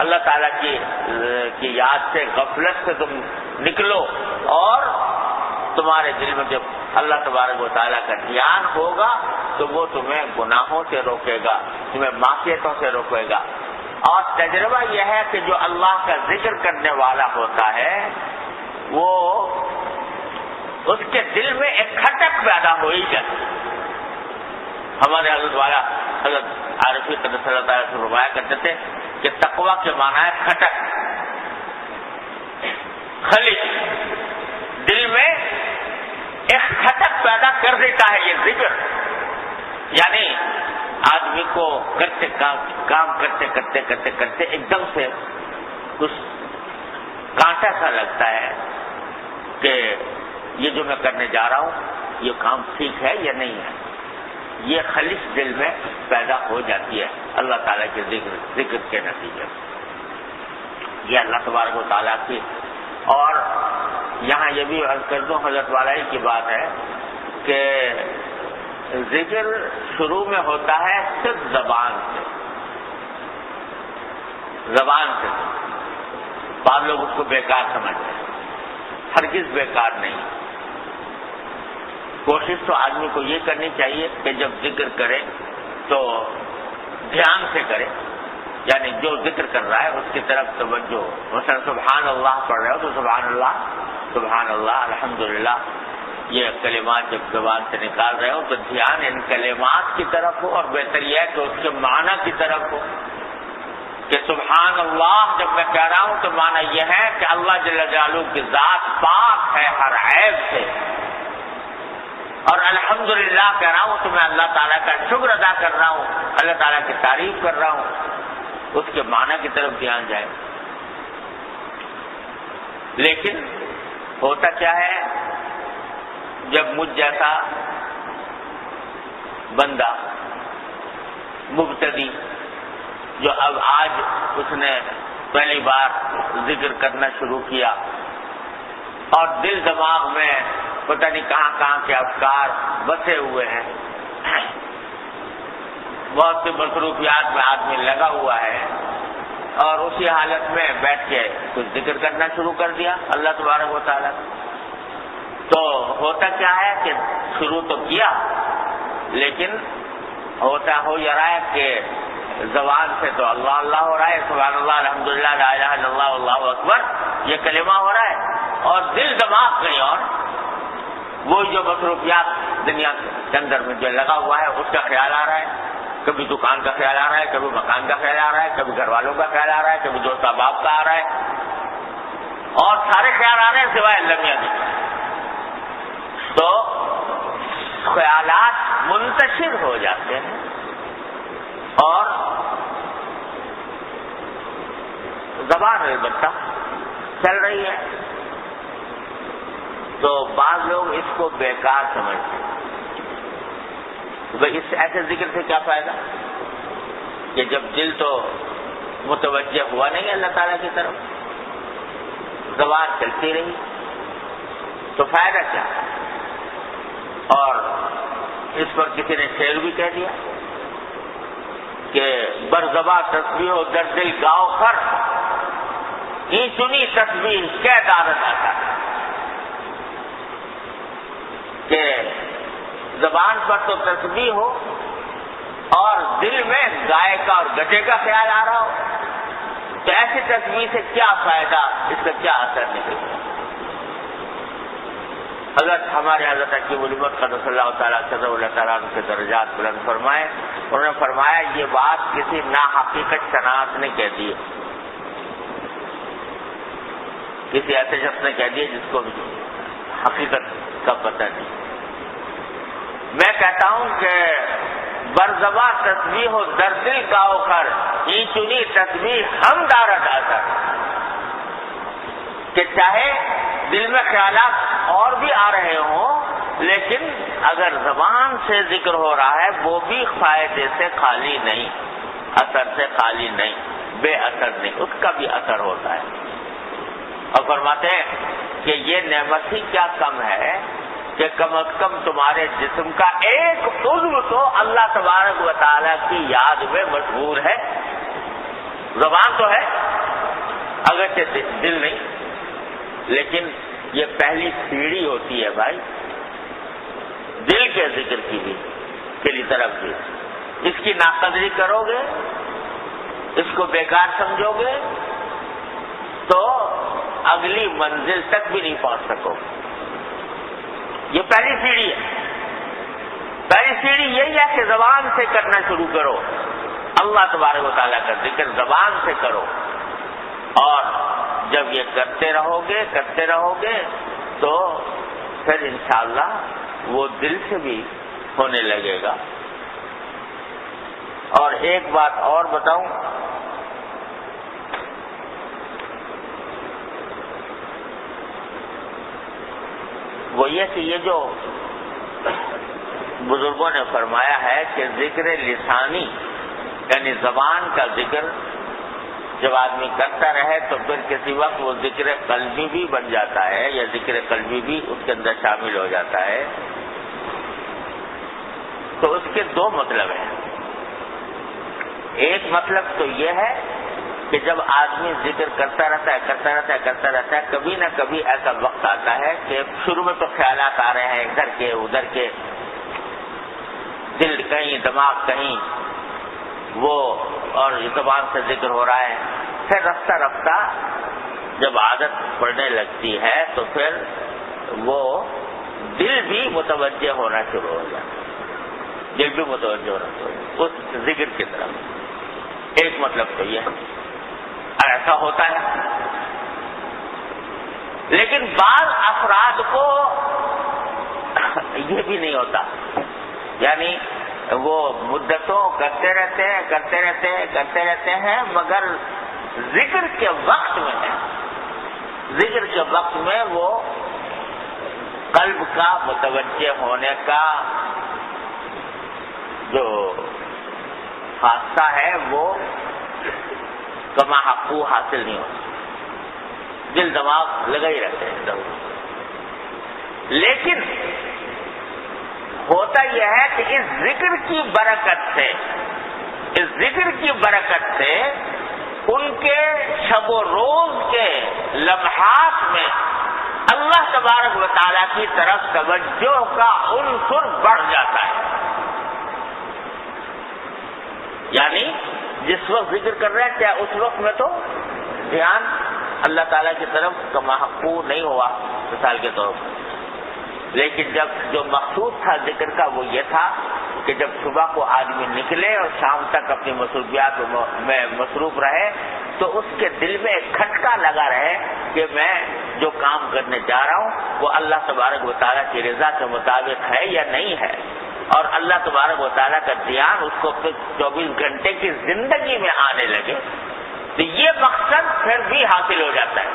Speaker 1: اللہ تعالیٰ کی یاد سے، غفلت سے تم نکلو، اور تمہارے دل میں جب اللہ تبارک و تعالیٰ کا دھیان ہوگا تو وہ تمہیں گناہوں سے روکے گا، تمہیں معصیتوں سے روکے گا۔ اور تجربہ یہ ہے کہ جو اللہ کا ذکر کرنے والا ہوتا ہے وہ اس کے دل میں ایک کھٹک پیدا ہو ہی جاتی ہے۔ ہمارے حضرت والا حضرت عارفی قدس اللہ تعالیٰ سے فرمایا کرتے تھے کہ تقویٰ کے معنی ہے کھٹک، خلش، دل میں ایک کھٹک پیدا کر دیتا ہے یہ ذکر، یعنی آدمی کو کام کرتے ایک دم سے کچھ کانٹا سا لگتا ہے کہ یہ جو میں کرنے جا رہا ہوں یہ کام ٹھیک ہے یا نہیں ہے، یہ خلش دل میں پیدا ہو جاتی ہے اللہ تعالیٰ کے ذکر کے نتیجے میں۔ یہ اللہ تبارک و تعالیٰ کی، اور یہاں یہ بھی عرض کر دوں حضرت والا ہی کی بات ہے کہ ذکر شروع میں ہوتا ہے صرف زبان سے، بعض لوگ اس کو بیکار سمجھتے ہیں، ہرگز بیکار نہیں۔ کوشش تو آدمی کو یہ کرنی چاہیے کہ جب ذکر کرے تو دھیان سے کرے، یعنی جو ذکر کر رہا ہے اس کی طرف توجہ، مثلا سبحان اللہ پڑھ رہے ہو تو سبحان اللہ الحمدللہ، یہ کلمات جب زبان سے نکال رہے ہو تو دھیان ان کلمات کی طرف ہو، اور بہتر یہ ہے کہ اس کے معنی کی طرف ہو کہ سبحان اللہ جب میں کہہ رہا ہوں تو معنی یہ ہے کہ اللہ جل جلالہ کی ذات پاک ہے ہر عیب سے، اور الحمدللہ کہہ رہا ہوں تو میں اللہ تعالیٰ کا شکر ادا کر رہا ہوں، اللہ تعالیٰ کی تعریف کر رہا ہوں، اس کے معنی کی طرف دھیان جائے۔ لیکن ہوتا کیا ہے، جب مجھ جیسا بندہ مبتدی جو اب آج اس نے پہلی بار ذکر کرنا شروع کیا اور دل دماغ میں پتہ نہیں کہاں کہاں کے افکار بسے ہوئے ہیں، بہت سی مصروفیات میں آدمی لگا ہوا ہے، اور اسی حالت میں بیٹھ کے کچھ ذکر کرنا شروع کر دیا اللہ تبارک و تعالیٰ، تو ہوتا کیا ہے کہ شروع تو کیا، لیکن ہوتا ہو یہ رہا ہے کہ زبان سے تو اللہ اللہ ہو رہا ہے، سبحان اللہ، الحمدللہ، لا الہ الا اللہ، اللہ اکبر، یہ کلمہ ہو رہا ہے، اور دل دماغ کہیں اور وہ جو مصروفیات دنیا کے اندر میں جو لگا ہوا ہے اس کا خیال آ رہا ہے، کبھی دکان کا خیال آ رہا ہے، کبھی مکان کا خیال آ رہا ہے، کبھی گھر والوں کا خیال آ رہا ہے، کبھی دوست احباب کا آ رہا ہے، اور سارے خیال آ رہے ہیں سوائے اللہ میاں کے۔ تو خیالات منتشر ہو جاتے ہیں اور زبان البتہ چل رہی ہے، تو بعض لوگ اس کو بیکار سمجھتے ہیں، اس ایسے ذکر سے کیا فائدہ کہ جب دل تو متوجہ ہوا نہیں اللہ تعالیٰ کی طرف، زبان چلتی رہی، تو فائدہ کیا؟ اور اس پر کسی نے شعر بھی کہہ دیا کہ برزباں تسبیح و در دل گاؤ خر، این چنی تسبیح کیا دارت آتا، کہ زبان پر تو تسبیح ہو اور دل میں گائے کا اور گدھے کا خیال آ رہا ہو، تو ایسی تسبیح سے کیا فائدہ، اس کا کیا اثر نکلے گا؟ حضرت ہمارے حضرت حکیم الامت قدس اللہ تعالیٰ صدر اللہ تعالیٰ ان کے درجات بلند فرمائے، انہوں نے فرمایا یہ بات کسی ناحقیقت شناس نے کہہ دی، کسی ایسے شخص نے کہہ دی جس کو حقیقت کا پتہ نہیں۔ میں کہتا ہوں کہ برزباں تسبیح ہو در دل گاؤ خر، این چنی تسبیح ہم دارت آتا، کہ چاہے دل میں خیالات اور بھی آ رہے ہوں، لیکن اگر زبان سے ذکر ہو رہا ہے وہ بھی فائدے سے خالی نہیں، اثر سے خالی نہیں، بے اثر نہیں، اس کا بھی اثر ہوتا ہے۔ اور فرماتے ہیں کہ یہ نعمت ہی کیا کم ہے کہ کم از کم تمہارے جسم کا ایک عضو تو اللہ تبارک و تعالیٰ کی یاد میں مشغول ہے۔ زبان تو ہے اگرچہ دل نہیں، لیکن یہ پہلی سیڑھی ہوتی ہے بھائی دل کے ذکر کی طرف بھی۔ اس کی ناقدری کرو گے، اس کو بیکار سمجھو گے تو اگلی منزل تک بھی نہیں پہنچ سکو گے۔ یہ پہلی سیڑھی ہے۔ پہلی سیڑھی یہی ہے کہ زبان سے کرنا شروع کرو، اللہ تبارک و تعالیٰ کا ذکر زبان سے کرو، اور جب یہ کرتے رہو گے تو پھر انشاءاللہ وہ دل سے بھی ہونے لگے گا۔ اور ایک بات اور بتاؤں، وہ یہ کہ یہ جو بزرگوں نے فرمایا ہے کہ ذکر لسانی یعنی زبان کا ذکر جب آدمی کرتا رہے تو پھر کسی وقت وہ ذکر قلبی بھی بن جاتا ہے، یا ذکر قلبی بھی اس کے اندر شامل ہو جاتا ہے، تو اس کے دو مطلب ہیں۔ ایک مطلب تو یہ ہے کہ جب آدمی ذکر کرتا رہتا ہے، کبھی نہ کبھی ایسا وقت آتا ہے کہ شروع میں تو خیالات آ رہے ہیں ادھر کے ادھر کے، دل کہیں دماغ کہیں، وہ اور زبان سے ذکر ہو رہا ہے، پھر رفتہ رفتہ جب عادت پڑنے لگتی ہے تو پھر وہ دل بھی متوجہ ہونا شروع ہو جاتا ہے، دل بھی متوجہ ہونا شروع اس ذکر کی طرف۔ ایک مطلب تو یہ ایسا ہوتا ہے، لیکن بعض افراد کو یہ بھی نہیں ہوتا، یعنی وہ مدتوں کرتے رہتے ہیں مگر ذکر کے وقت میں ذکر کے وقت میں وہ قلب کا متوجہ ہونے کا جو حادثہ ہے وہ کما حقو حاصل نہیں ہوتا، دل دماغ لگا ہی رہتے ہیں ضرور. لیکن ہوتا یہ ہے کہ اس ذکر کی برکت سے ان کے شب و روز کے لمحات میں اللہ تبارک و تعالیٰ کی طرف توجہ کا عنصر بڑھ جاتا ہے. یعنی جس وقت ذکر کر رہے ہیں کیا اس وقت میں تو دھیان اللہ تعالیٰ کی طرف کما حقو نہیں ہوا مثال کے طور پر، لیکن جب جو مقصود تھا ذکر کا وہ یہ تھا کہ جب صبح کو آدمی نکلے اور شام تک اپنی مصروفیات میں مصروف رہے تو اس کے دل میں ایک کھٹکا لگا رہے کہ میں جو کام کرنے جا رہا ہوں وہ اللہ تبارک و تعالیٰ کی رضا کے مطابق ہے یا نہیں ہے، اور اللہ تبارک و تعالیٰ کا دھیان اس کو 24 گھنٹے کی زندگی میں آنے لگے تو یہ مقصد پھر بھی حاصل ہو جاتا ہے.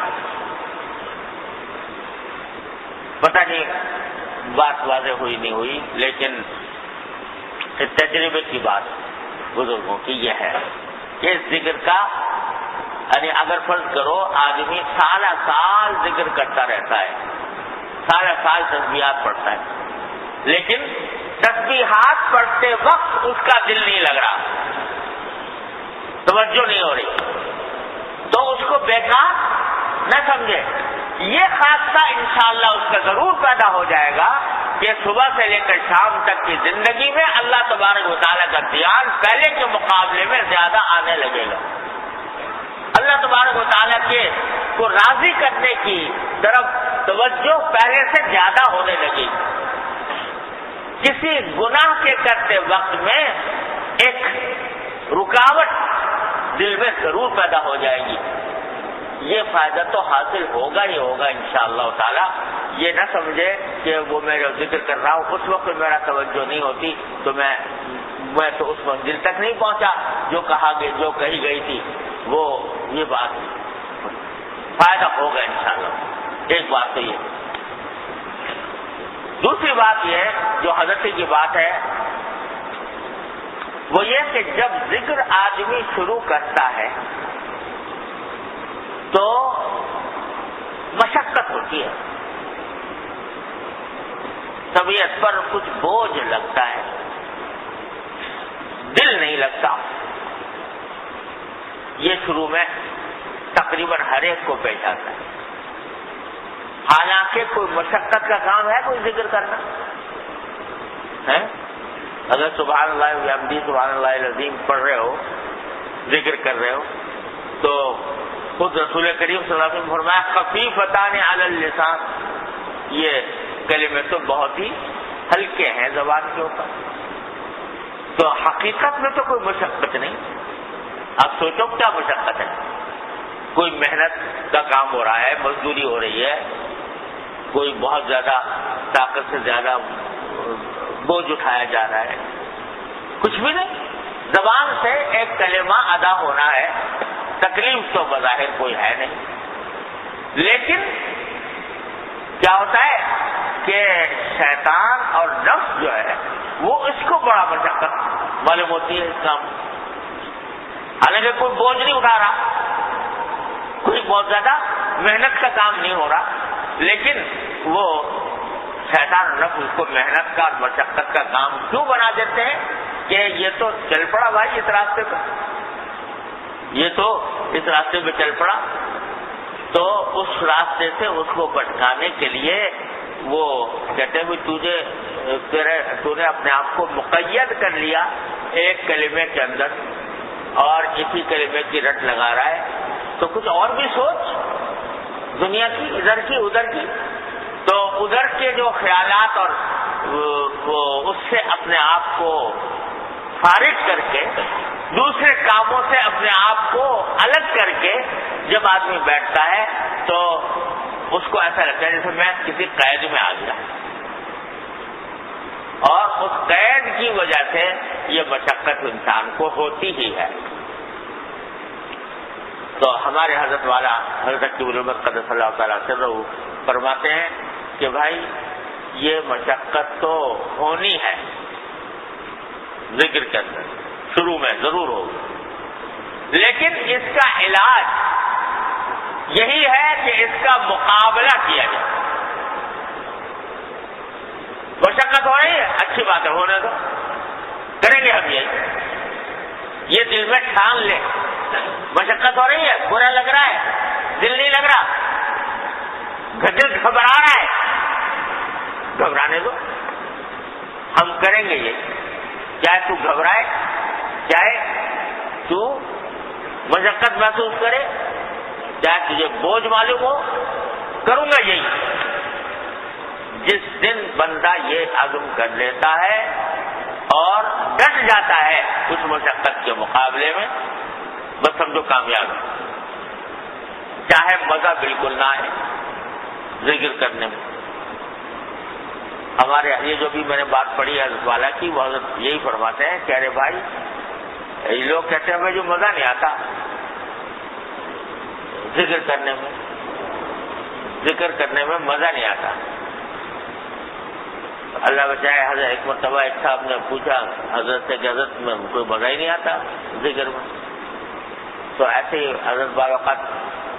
Speaker 1: پتہ نہیں بات واضح ہوئی نہیں ہوئی، لیکن تجربے کی بات بزرگوں کی یہ ہے کہ اس ذکر کا یعنی اگر فرض کرو آدمی سالہ سال ذکر کرتا رہتا ہے، سالہ سال تسبیحات پڑھتا ہے، لیکن تسبیحات پڑھتے وقت اس کا دل نہیں لگ رہا، توجہ نہیں ہو رہی، تو اس کو بیکار نہ سمجھے. یہ حادثہ انشاءاللہ اس کا ضرور پیدا ہو جائے گا کہ صبح سے لے کر شام تک کی زندگی میں اللہ تبارک و تعالیٰ کا دھیان پہلے کے مقابلے میں زیادہ آنے لگے گا. اللہ تبارک و تعالیٰ کے کو راضی کرنے کی طرف توجہ پہلے سے زیادہ ہونے لگے گی. کسی گناہ کے کرتے وقت میں ایک رکاوٹ دل میں ضرور پیدا ہو جائے گی. یہ فائدہ تو حاصل ہوگا ہی ہوگا انشاءاللہ تعالی. یہ نہ سمجھے کہ وہ میں جو ذکر کر رہا ہوں اس وقت میرا توجہ نہیں ہوتی تو میں تو اس منزل تک نہیں پہنچا جو کہی گئی تھی. وہ یہ بات فائدہ ہوگا انشاءاللہ. ایک بات تو یہ. دوسری بات یہ جو حضرت کی بات ہے وہ یہ کہ جب ذکر آدمی شروع کرتا ہے تو مشقت ہوتی ہے، طبیعت پر کچھ بوجھ لگتا ہے، دل نہیں لگتا. یہ شروع میں تقریباً ہر ایک کو پیش آتا ہے. حالانکہ کوئی مشقت کا کام ہے کوئی ذکر کرنا ہے. اگر سبحان اللہ وبحمدہ سبحان اللہ العظیم پڑھ رہے ہو، ذکر کر رہے ہو، تو خود رسول کریم صلی اللہ علیہ وسلم فرمایا خفیفتان علی اللسان، یہ کلمے تو بہت ہی ہلکے ہیں زبان کے اوپر. تو حقیقت میں تو کوئی مشقت نہیں. آپ سوچو کیا مشقت ہے؟ کوئی محنت کا کام ہو رہا ہے، مزدوری ہو رہی ہے، کوئی بہت زیادہ طاقت سے زیادہ بوجھ اٹھایا جا رہا ہے، کچھ بھی نہیں. زبان سے ایک کلمہ ادا ہونا ہے، تکلیف تو بظاہر کوئی ہے نہیں. لیکن کیا ہوتا ہے کہ شیطان اور نفس جو ہے وہ اس کو بڑا مشقت معلوم ہوتی ہے اس کام. حالانکہ کوئی بوجھ نہیں اٹھا رہا، کوئی بہت زیادہ محنت کا کام نہیں ہو رہا، لیکن وہ شیطان اور نفس اس کو محنت کا اور مشقت کا کام کیوں بنا دیتے ہیں کہ یہ تو چل پڑا بھائی اس راستے پہ، یہ تو اس راستے پہ چل پڑا. تو اس راستے سے اس کو بھٹکانے کے لیے وہ کہتے ہیں تو نے اپنے آپ کو مقید کر لیا ایک کلمے کے اندر اور اسی کلمے کی رٹ لگا رہا ہے، تو کچھ اور بھی سوچ دنیا کی، ادھر کی ادھر کی. تو ادھر کے جو خیالات اور اس سے اپنے آپ کو فارغ کر کے دوسرے کاموں سے اپنے آپ کو الگ کر کے جب آدمی بیٹھتا ہے تو اس کو ایسا لگتا ہے جیسے میں کسی قید میں آ گیا، اور اس قید کی وجہ سے یہ مشقت انسان کو ہوتی ہی ہے. تو ہمارے حضرت والا حضرت کی علمت قدس اللہ تعالیٰ سرہ فرماتے ہیں کہ بھائی یہ مشقت تو ہونی ہے ذکر کے اندر، شروع میں ضرور ہوگی، لیکن اس کا علاج یہی ہے کہ اس کا مقابلہ کیا جائے۔ مشقت ہو رہی ہے، اچھی بات ہے، ہونے دو، کریں گے ہم یہ دل میں ٹھان لیں۔ مشقت ہو رہی ہے، برا لگ رہا ہے، دل نہیں لگ رہا، دل گھبرا رہا ہے، گھبرانے دو، ہم کریں گے یہ، چاہے تو گھبرائے، چاہے تو مشقت محسوس کرے، چاہے تجھے بوجھ معلوم ہو، کروں گا یہی۔ جس دن بندہ یہ عزم کر لیتا ہے اور ڈٹ جاتا ہے اس مشقت کے مقابلے میں، بس سمجھو کامیاب ہے، چاہے مزہ بالکل نہ آئے ذکر کرنے میں۔ ہمارے یہ جو بھی میں نے بات پڑھی ہے حضرت والا کی، وہ حضرت یہی فرماتے ہیں کہ ارے بھائی یہ لوگ کہتے ہیں ہمیں جو مزہ نہیں آتا ذکر کرنے میں، ذکر کرنے میں مزہ نہیں آتا۔ اللہ بچائے، حضرت ایک مرتبہ ایک صاحب نے پوچھا حضرت سے کہ حضرت میں کوئی مزہ ہی نہیں آتا ذکر میں، تو ایسے ہی حضرت بعض اوقات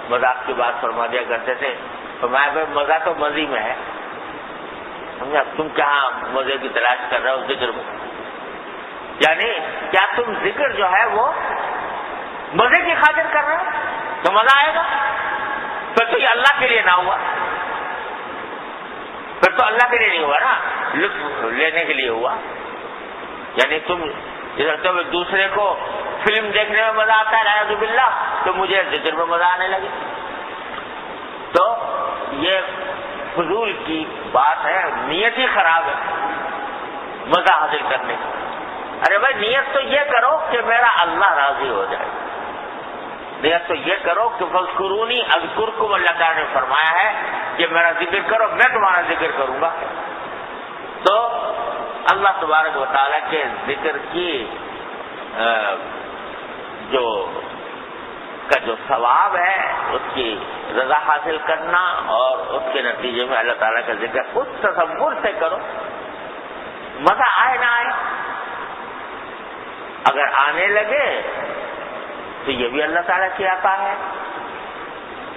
Speaker 1: مذاق کی بات فرما دیا کرتے تھے، فرمایا بھائی مزہ تو مزے میں ہے، سمجھا، تم کہاں مزے کی تلاش کر رہے ہو ذکر میں؟ یعنی کیا تم ذکر جو ہے وہ مزے کی خاطر کر رہے ہو تو مزہ آئے گا؟ پھر تو یہ اللہ کے لیے نہ ہوا، پھر تو اللہ کے لیے نہیں ہوا نا، لطف لینے کے لیے ہوا۔ یعنی تم ادھر دوسرے کو فلم دیکھنے میں مزہ آتا ہے نعوذ باللہ، تو مجھے ذکر میں مزہ آنے لگے، تو یہ فضول کی بات ہے، نیت ہی خراب ہے مزہ حاصل کرنے کی۔ ارے بھائی نیت تو یہ کرو کہ میرا اللہ راضی ہو جائے، نیت تو یہ کرو کہ فاذکرونی اذکرکم، اللہ تعالیٰ نے فرمایا ہے کہ میرا ذکر کرو میں تمہارا ذکر کروں گا۔ تو اللہ تبارک و تعالیٰ کے ذکر کی جو ثواب ہے اس کی رضا حاصل کرنا اور اس کے نتیجے میں اللہ تعالیٰ کا ذکر اس تصور سے کرو، مزہ آئے نہ آئے، اگر آنے لگے تو یہ بھی اللہ تعالیٰ کی عطا ہے،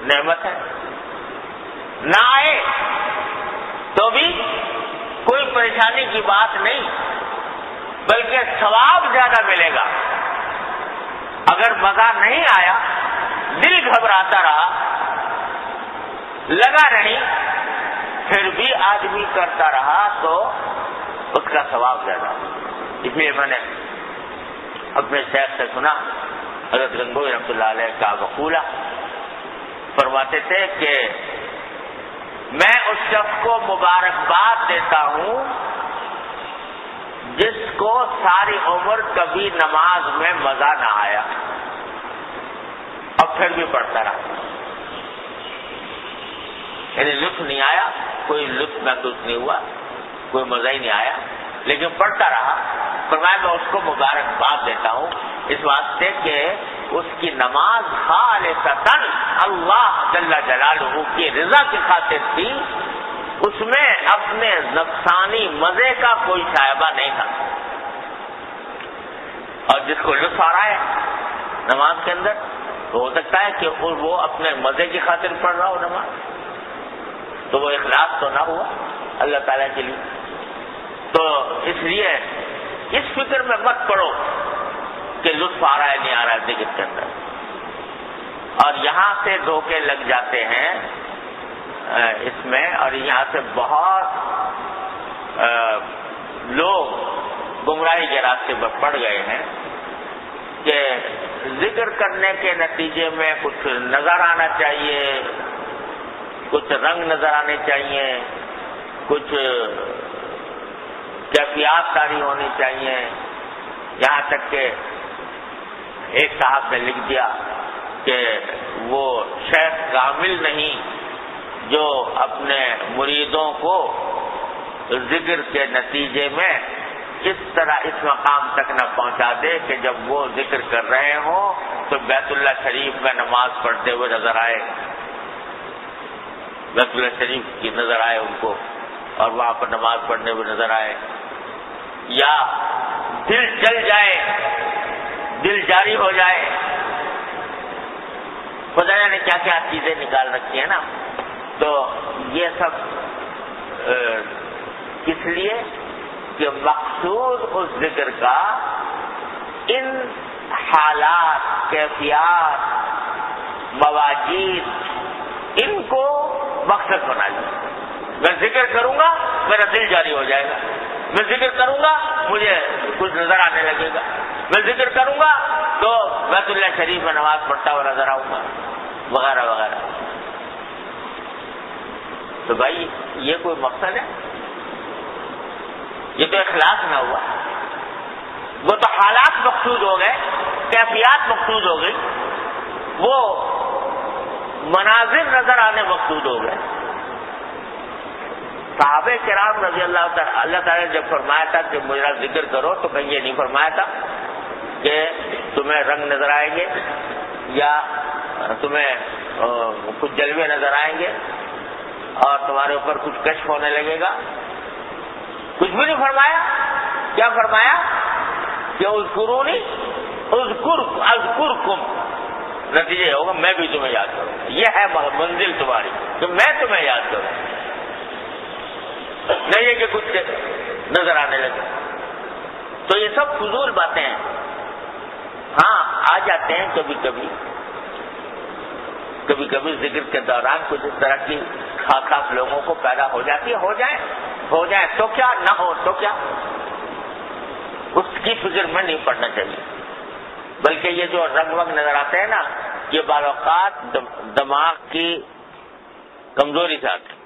Speaker 1: نعمت ہے، نہ آئے تو بھی کوئی پریشانی کی بات نہیں، بلکہ ثواب زیادہ ملے گا۔ اگر مزہ نہیں آیا، دل گھبراتا رہا، لگا نہیں، پھر بھی آدمی کرتا رہا تو اس کا ثواب زیادہ۔ اس لیے میں نے اپنے شیخ سے سنا، حضرت گنگوئی رحمۃ اللہ علیہ کا مقولہ فرماتے تھے کہ میں اس شخص کو مبارکباد دیتا ہوں جس کو ساری عمر کبھی نماز میں مزہ نہ آیا اور پھر بھی پڑھتا رہا، یعنی لطف نہیں آیا، کوئی لطف محسوس نہیں ہوا، کوئی مزہ ہی نہیں آیا، لیکن پڑھتا رہا۔ فرمایا میں اس کو مبارکباد دیتا ہوں اس واسطے کہ اس کی نماز خالصتاً اللہ جل جلالہ کی رضا کی خاطر تھی، اس میں اپنے نفسانی مزے کا کوئی شائبہ نہیں تھا۔ اور جس کو لطف آ رہا ہے نماز کے اندر تو ہو سکتا ہے کہ وہ اپنے مزے کی خاطر پڑھ رہا ہو نماز، تو وہ اخلاص تو نہ ہوا اللہ تعالیٰ کے لیے۔ تو اس لیے اس فکر میں مت پڑو کہ لطف آ رہا ہے نہیں آ رہا ہے ذکر کے اندر، اور یہاں سے دھوکے لگ جاتے ہیں اس میں، اور یہاں سے بہت لوگ گمراہی کے راستے پر پڑ گئے ہیں کہ ذکر کرنے کے نتیجے میں کچھ نظر آنا چاہیے، کچھ رنگ نظر آنے چاہیے، کچھ کیفیات طاری ہونی چاہیے، یہاں تک کہ ایک صاحب نے لکھ دیا کہ وہ شیخ کامل نہیں جو اپنے مریدوں کو ذکر کے نتیجے میں اس طرح اس مقام تک نہ پہنچا دے کہ جب وہ ذکر کر رہے ہوں تو بیت اللہ شریف میں نماز پڑھتے ہوئے نظر آئے، بیت اللہ شریف کی نظر آئے ان کو اور وہاں پر نماز پڑھنے ہوئے نظر آئے، یا دل جل جائے، دل جاری ہو جائے. خدا نے کیا کیا چیزیں نکال رکھی ہیں نا. تو یہ سب اس لیے کہ مقصود اس ذکر کا ان حالات، کیفیات، مواجید، ان کو مقصد بنا لیا. میں ذکر کروں گا میرا دل جاری ہو جائے گا، میں ذکر کروں گا مجھے کچھ نظر آنے لگے گا، میں ذکر کروں گا تو بیت اللہ شریف میں نماز پڑھتا ہوا نظر آؤں گا، وغیرہ وغیرہ. تو بھائی یہ کوئی مقصد ہے؟ یہ تو اخلاص نہ ہوا. وہ تو حالات مقصود ہو گئے، کیفیات مقصود ہو گئی، وہ مناظر نظر آنے مقصود ہو گئے. صحابہ کرام رضی اللہ تعالیٰ نے جب فرمایا تھا کہ میرا ذکر کرو تو کہیں یہ نہیں فرمایا تھا کہ تمہیں رنگ نظر آئیں گے یا تمہیں کچھ جلوے نظر آئیں گے اور تمہارے اوپر کچھ کشف ہونے لگے گا. کچھ بھی نہیں فرمایا. کیا فرمایا کہ اذکرونی اذکرکم. نتیجہ ہوگا میں بھی تمہیں یاد کروں. یہ ہے منزل تمہاری کہ میں تمہیں یاد کروں، نہیں ہے کہ کچھ نظر آنے لگے. تو یہ سب فضول باتیں ہیں. ہاں آ جاتے ہیں کبھی کبھی ذکر کے دوران کچھ اس طرح کی خاص لوگوں کو پیدا ہو جاتی ہے. ہو جائے تو کیا، نہ ہو تو کیا، اس کی فکر میں نہیں پڑنا چاہیے. بلکہ یہ جو رنگ وگ نظر آتے ہیں نا، یہ بعض اوقات دماغ کی کمزوری سے آتے ہیں.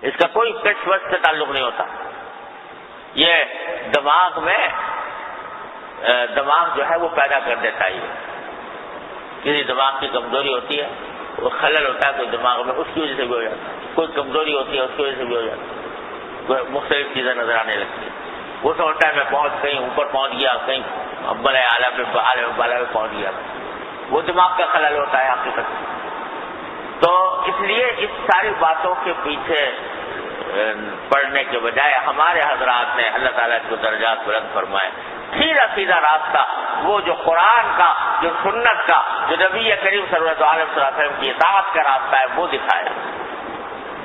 Speaker 1: اس کا کوئی کش وش سے تعلق نہیں ہوتا. یہ دماغ جو ہے وہ پیدا کر دیتا ہے. کسی دماغ کی کمزوری ہوتی ہے، وہ خلل ہوتا ہے کوئی دماغ میں، اس کی وجہ سے بھی ہو جاتا ہے. کوئی کمزوری ہوتی ہے اس کی وجہ سے بھی ہو جاتا ہے. کوئی مختلف چیزیں نظر آنے لگتی ہیں. وہ سمجھتا ہے میں کہیں اوپر پہنچ گیا، کہیں بڑے اعلیٰ پہ بالا پہ پہنچ گیا. وہ دماغ کا خلل ہوتا ہے حقیقت. تو اس لیے اس ساری باتوں کے پیچھے پڑھنے کے بجائے ہمارے حضرات نے اللہ تعالیٰ کو درجات بلند فرمائے. سیدھا راستہ، وہ جو قرآن کا، جو سنت کا، جو نبی کریم صلی اللہ علیہ وسلم کی اطاعت کا راستہ ہے وہ دکھایا.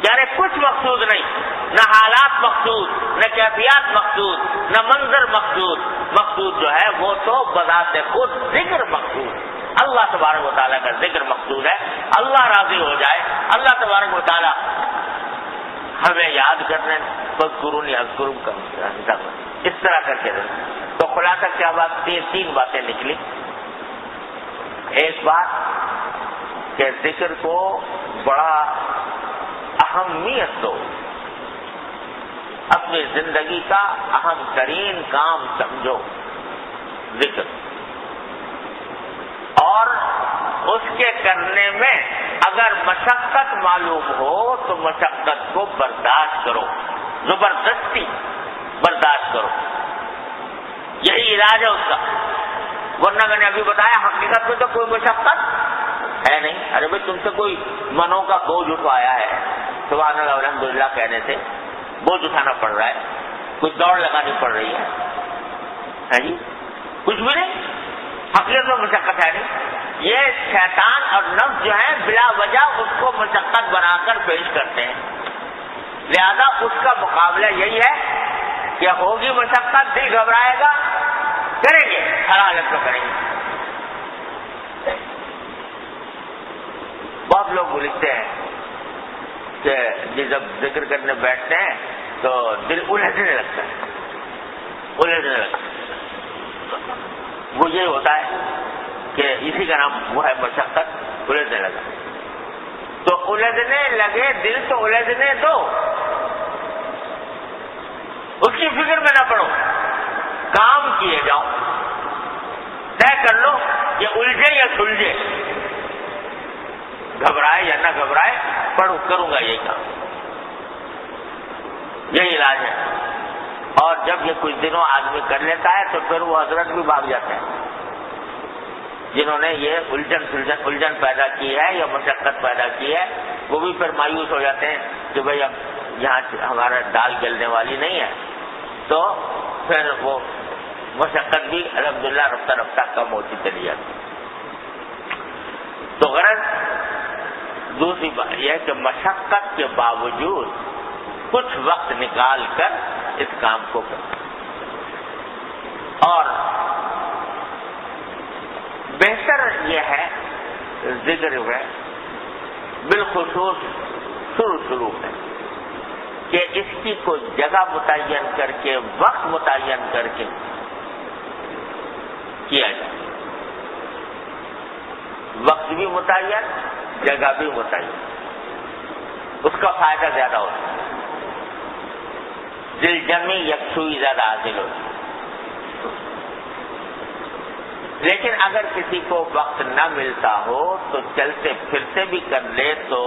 Speaker 1: یعنی کچھ مقصود نہیں، نہ حالات مقصود، نہ کیفیات مقصود، نہ منظر مقصود. مقصود جو ہے وہ تو بذات خود ذکر مقصود. اللہ تبارک و تعالیٰ کا ذکر مقصود ہے. اللہ راضی ہو جائے، اللہ تبارک و تعالیٰ ہمیں یاد کرنے فاذکرونی اذکرکم کا اس طرح کر کے دیں. تو خلاصہ کیا بات؟ تین باتیں نکلی. ایک بات کہ ذکر کو بڑا اہمیت دو، اپنی زندگی کا اہم ترین کام سمجھو ذکر، اور اس کے کرنے میں اگر مشقت معلوم ہو تو مشقت کو برداشت کرو، زبردستی برداشت کرو. یہی علاج ہے اس کا. ورنہ میں نے ابھی بتایا حقیقت میں تو کوئی مشقت ہے نہیں. ارے بھائی تم سے کوئی منوں کا بوجھ اٹھوایا ہے، سبحان اللہ الحمدللہ کہنے سے بوجھ اٹھانا پڑ رہا ہے، کچھ دوڑ لگانی پڑ رہی ہے جی، کچھ بھی نہیں. حقیقت میں مشقت ہے نہیں. یہ شیطان اور نفس جو ہے بلا وجہ اس کو مشقت بنا کر پیش کرتے ہیں. لہذا اس کا مقابلہ یہی ہے کہ ہوگی مشقت، دل گھبرائے گا، کریں گے، ہر حالت میں کریں گے. بہت لوگ لکھتے ہیں کہ جب ذکر کرنے بیٹھتے ہیں تو دل الجھنے لگتا ہے. وہ یہ ہوتا ہے کہ اسی کا نام وہ ہے مشقت، الجھنے لگا. تو الجھنے لگے دل تو الجھنے دو، اس کی فکر میں نہ پڑو، کام کیے جاؤ. طے کر لو یہ الجھے یا سلجھے، گھبرائے یا نہ گھبرائے، کروں گا یہی کام. یہی علاج ہے. اور جب یہ کچھ دنوں آدمی کر لیتا ہے تو پھر وہ حضرت بھی بھاگ جاتے ہیں. جنہوں نے یہ الجھن پیدا کی ہے یا مشقت پیدا کی ہے، وہ بھی پھر مایوس ہو جاتے ہیں کہ بھئی اب یہاں ہمارا دال گلنے والی نہیں ہے، تو پھر وہ مشقت بھی الحمدللہ رفتہ رفتہ کم ہوتی چلی جاتی۔ تو غرض دوسری بات یہ ہے کہ مشقت کے باوجود کچھ وقت نکال کر اس کام کو کریں، اور بہتر یہ ہے ذکر میں بالخصوص شروع میں کہ اس کی کوئی جگہ متعین کر کے، وقت متعین کر کے کیا جائے، وقت بھی متعین، جگہ بھی متعین، اس کا فائدہ زیادہ ہوتا ہے، دل جمی یکسوئی زیادہ حاصل ہوتی ہے۔ لیکن اگر کسی کو وقت نہ ملتا ہو تو چلتے پھرتے بھی کر لے تو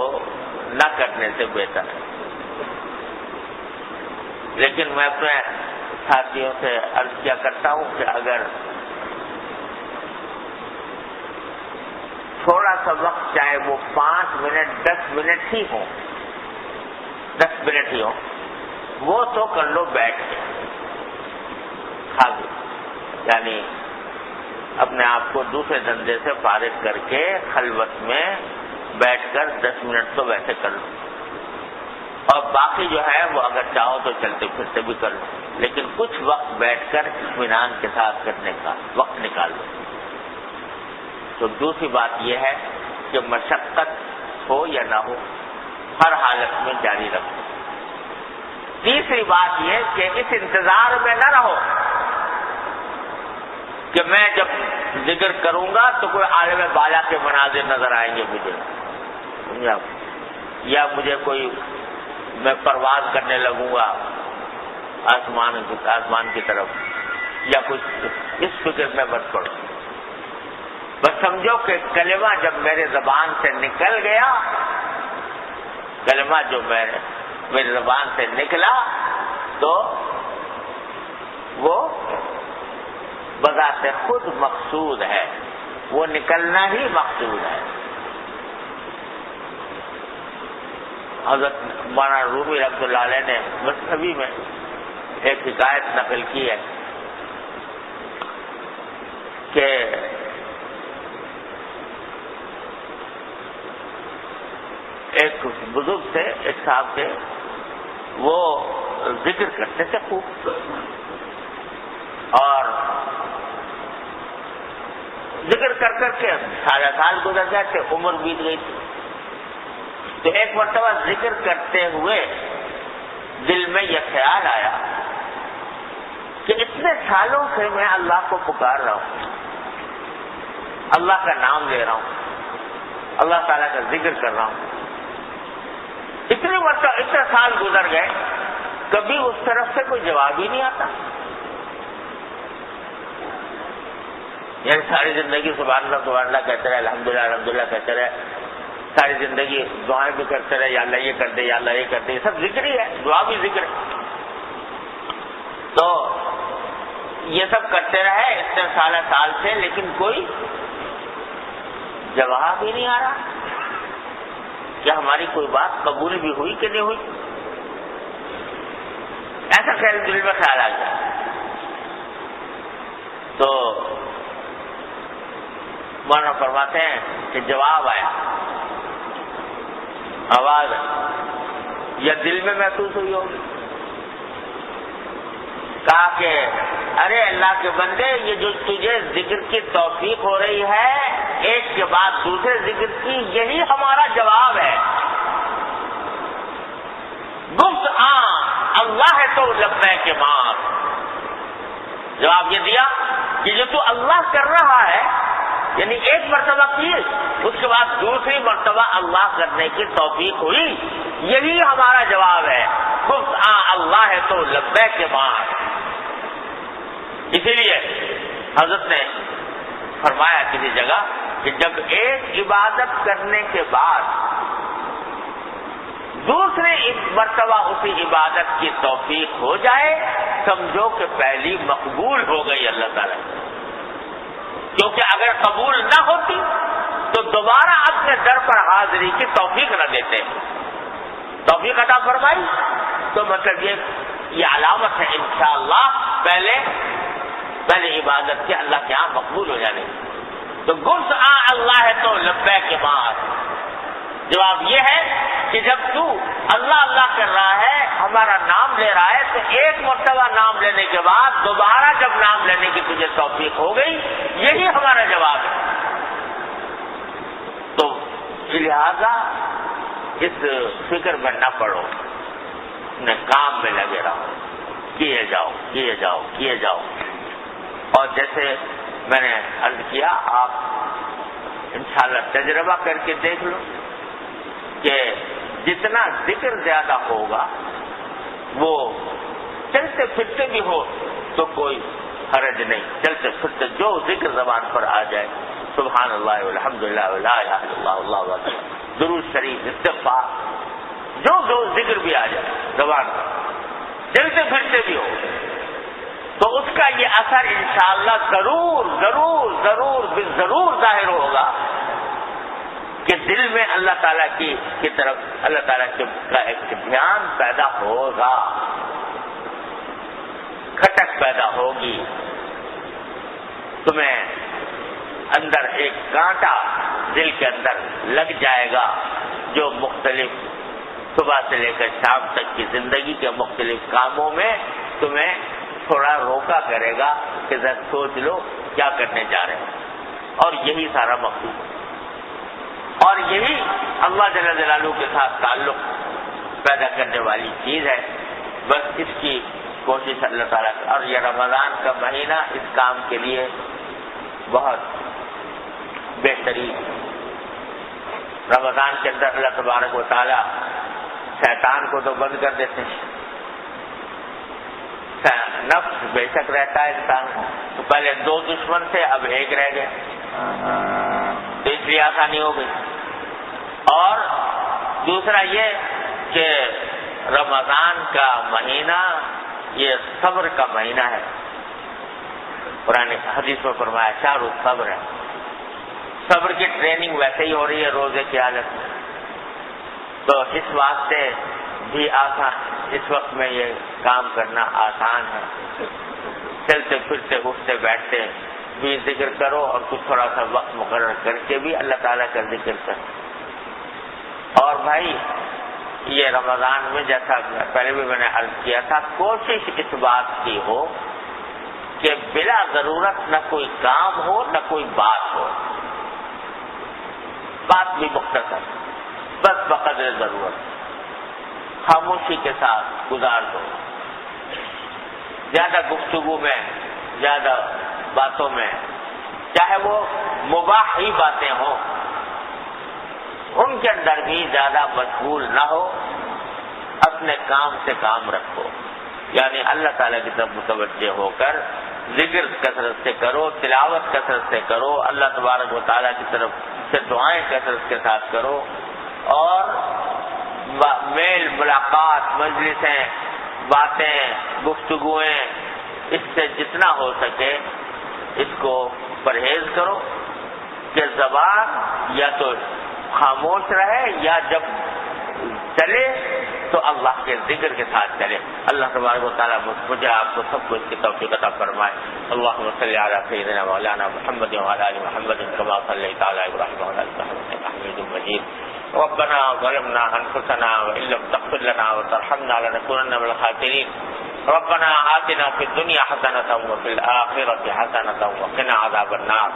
Speaker 1: نہ کرنے سے بہتر ہے۔ لیکن میں اپنے ساتھیوں سے عرض کیا کرتا ہوں کہ اگر تھوڑا سا وقت، چاہے وہ 5 منٹ 10 منٹ ہی ہو، 10 منٹ ہی ہو، وہ تو کر لو بیٹھ کے، یعنی اپنے آپ کو دوسرے دھندے سے فارغ کر کے خلوت میں بیٹھ کر 10 منٹ تو ویسے کر لو، اور باقی جو ہے وہ اگر چاہو تو چلتے پھرتے بھی کر لو، لیکن کچھ وقت بیٹھ کر اطمینان کے ساتھ کرنے کا وقت نکال لو۔ تو دوسری بات یہ ہے کہ مشقت ہو یا نہ ہو، ہر حالت میں جاری رکھو۔ تیسری بات یہ کہ اس انتظار میں نہ رہو کہ میں جب ذکر کروں گا تو کوئی عالم بالا کے مناظر نظر آئیں گے مجھے، یا مجھے کوئی، میں پرواز کرنے لگوں گا آسمان کی طرف، یا کچھ اس فکر میں مت پڑو۔ بس سمجھو کہ کلمہ جب میرے زبان سے نکل گیا، کلمہ جو میری زبان سے نکلا تو وہ بذات خود مقصود ہے، وہ نکلنا ہی مقصود ہے۔ حضرت مولانا رومی رحمۃ اللہ علیہ نے مصنوی میں ایک حکایت نقل کی ہے کہ ایک بزرگ تھے، ایک صاحب تھے، وہ ذکر کرتے تھے خوب، اور ذکر کر کر کے سارا سال گزر گئے تھے، عمر بیت گئی تھی۔ تو ایک مرتبہ ذکر کرتے ہوئے دل میں یہ خیال آیا کہ اتنے سالوں سے میں اللہ کو پکار رہا ہوں، اللہ کا نام لے رہا ہوں، اللہ تعالیٰ کا ذکر کر رہا ہوں، اتنے مرتبہ اتنے سال گزر گئے، کبھی اس طرف سے کوئی جواب ہی نہیں آتا۔ یعنی ساری زندگی سبحان اللہ کہتے رہے، الحمدللہ الحمدللہ کہتے رہے، ساری زندگی دعائیں بھی کرتے رہے، یا اللہ یہ کر دے، یا اللہ یہ کر دے، یہ سب ذکر ہی ہے، دعا بھی ذکر ہے۔ تو یہ سب کرتے رہے اتنے سال سے، لیکن کوئی جواب ہی نہیں آ رہا۔ کیا ہماری کوئی بات قبول بھی ہوئی کہ نہیں ہوئی؟ ایسا خیال دل میں خیال آ گیا۔ تو مولانا فرماتے ہیں کہ جواب آیا، آواز یا دل میں محسوس ہوئی ہوگی، کہا کہ ارے اللہ کے بندے، یہ جو تجھے ذکر کی توفیق ہو رہی ہے ایک کے بعد دوسرے ذکر کی، یہی ہمارا جواب ہے۔ گفت اللہ ہے تو لبیک کے مار، جواب یہ دیا کہ جو تو اللہ کر رہا ہے، یعنی ایک مرتبہ کی، اس کے بعد دوسری مرتبہ اللہ کرنے کی توفیق ہوئی، یہی ہمارا جواب ہے۔ گفت اللہ ہے تو لبیک کے مار۔ اسی لیے حضرت نے فرمایا کسی جگہ کہ جب ایک عبادت کرنے کے بعد دوسری مرتبہ اسی عبادت کی توفیق ہو جائے، سمجھو کہ پہلی مقبول ہو گئی اللہ تعالیٰ۔ کیونکہ اگر قبول نہ ہوتی تو دوبارہ اپنے در پر حاضری کی توفیق نہ دیتے. توفیق عطا فرمائی تو مطلب یہ علامت ہے انشاءاللہ پہلے عبادت کے اللہ کے یہاں مقبول ہو جانے. تو گرس اللہ ہے تو لبیک کے بعد جواب یہ ہے کہ جب تو اللہ اللہ کر رہا ہے, ہمارا نام لے رہا ہے, تو ایک مرتبہ نام لینے کے بعد دوبارہ جب نام لینے کی تجھے توفیق ہو گئی, یہی ہمارا جواب ہے. تو لہذا اس فکر میں نہ پڑو, اپنے کام میں لگے رہو, کیے جاؤ. اور جیسے میں نے عرض کیا, آپ انشاءاللہ تجربہ کر کے دیکھ لو کہ جتنا ذکر زیادہ ہوگا وہ چلتے پھرتے بھی ہو تو کوئی حرج نہیں. چلتے پھرتے جو ذکر زبان پر آ جائے, سبحان اللہ والحمدللہ ولا الہ الا اللہ واللہ اکبر, درود شریف, استغفار, جو ذکر بھی آ جائے زبان پر, چلتے پھرتے بھی ہو, تو اس کا یہ اثر انشاءاللہ ضرور ظاہر ہوگا کہ دل میں اللہ تعالیٰ کی طرف اللہ تعالیٰ کا ایک دھیان پیدا ہوگا, کھٹک پیدا ہوگی. تمہیں اندر ایک کانٹا دل کے اندر لگ جائے گا جو مختلف صبح سے لے کر شام تک کی زندگی کے مختلف کاموں میں تمہیں تھوڑا روکا کرے گا کہ ذرا سوچ لو کیا کرنے جا رہے ہیں. اور یہی سارا مقصود ہے, اور یہی اللہ جل جلالہ کے ساتھ تعلق پیدا کرنے والی چیز ہے. بس اس کی کوشش اللہ تعالیٰ کی. اور یہ رمضان کا مہینہ اس کام کے لیے بہت بہترین. رمضان کے اندر اللہ تبارک و تعالیٰ شیطان کو تو بند کر دیتے ہیں. نفس بے شک رہتا ہے انسان کو, تو پہلے 2 دشمن تھے, اب 1 رہ گئے, تو اس لیے آسانی ہو گئی. اور دوسرا یہ کہ رمضان کا مہینہ یہ صبر کا مہینہ ہے. قرآن حدیث میں فرمایا شہر الصبر ہے. صبر کی ٹریننگ ویسے ہی ہو رہی ہے روزے کی حالت میں, تو اس واسطے بھی آسان, اس وقت میں یہ کام کرنا آسان ہے. چلتے پھرتے اٹھتے بیٹھتے بھی ذکر کرو, اور کچھ تھوڑا سا وقت مقرر کر کے بھی اللہ تعالیٰ کا ذکر کرو. اور بھائی یہ رمضان میں جیسا پہلے بھی میں نے عرض کیا تھا, کوشش اس بات کی ہو کہ بلا ضرورت نہ کوئی کام ہو نہ کوئی بات ہو. بات بھی مختصر, بس بقدر ضرورت خاموشی کے ساتھ گزار دو. زیادہ گفتگو میں, زیادہ باتوں میں, چاہے وہ مباح ہی باتیں ہوں, ان کے اندر بھی زیادہ مشغول نہ ہو. اپنے کام سے کام رکھو, یعنی اللہ تعالیٰ کی طرف متوجہ ہو کر ذکر کثرت سے کرو, تلاوت کثرت سے کرو, اللہ تبارک و تعالیٰ کی طرف سے دعائیں کثرت کے ساتھ کرو. اور میل ملاقات, مجلسیں, باتیں, گفتگویں, اس سے جتنا ہو سکے اس کو پرہیز کرو کہ زبان یا تو خاموش رہے یا جب چلے تو اللہ کے ذکر کے ساتھ چلے. اللہ تبارک و تعالیٰ مجھے آپ کو سب کو اس کی توفیق عطا فرمائے. اللہم صلی علی سیدنا مولانا محمد وعلی آل محمد کما صلیت علی ابراہیم وعلی آل ابراہیم انک حمید مجید. ربنا ظلمنا انفسنا وان لم تغفر لنا وترحمنا لنكونن من الخاسرين. ربنا آتنا في الدنيا حسنة وفي الآخرة حسنة وقنا عذاب النار.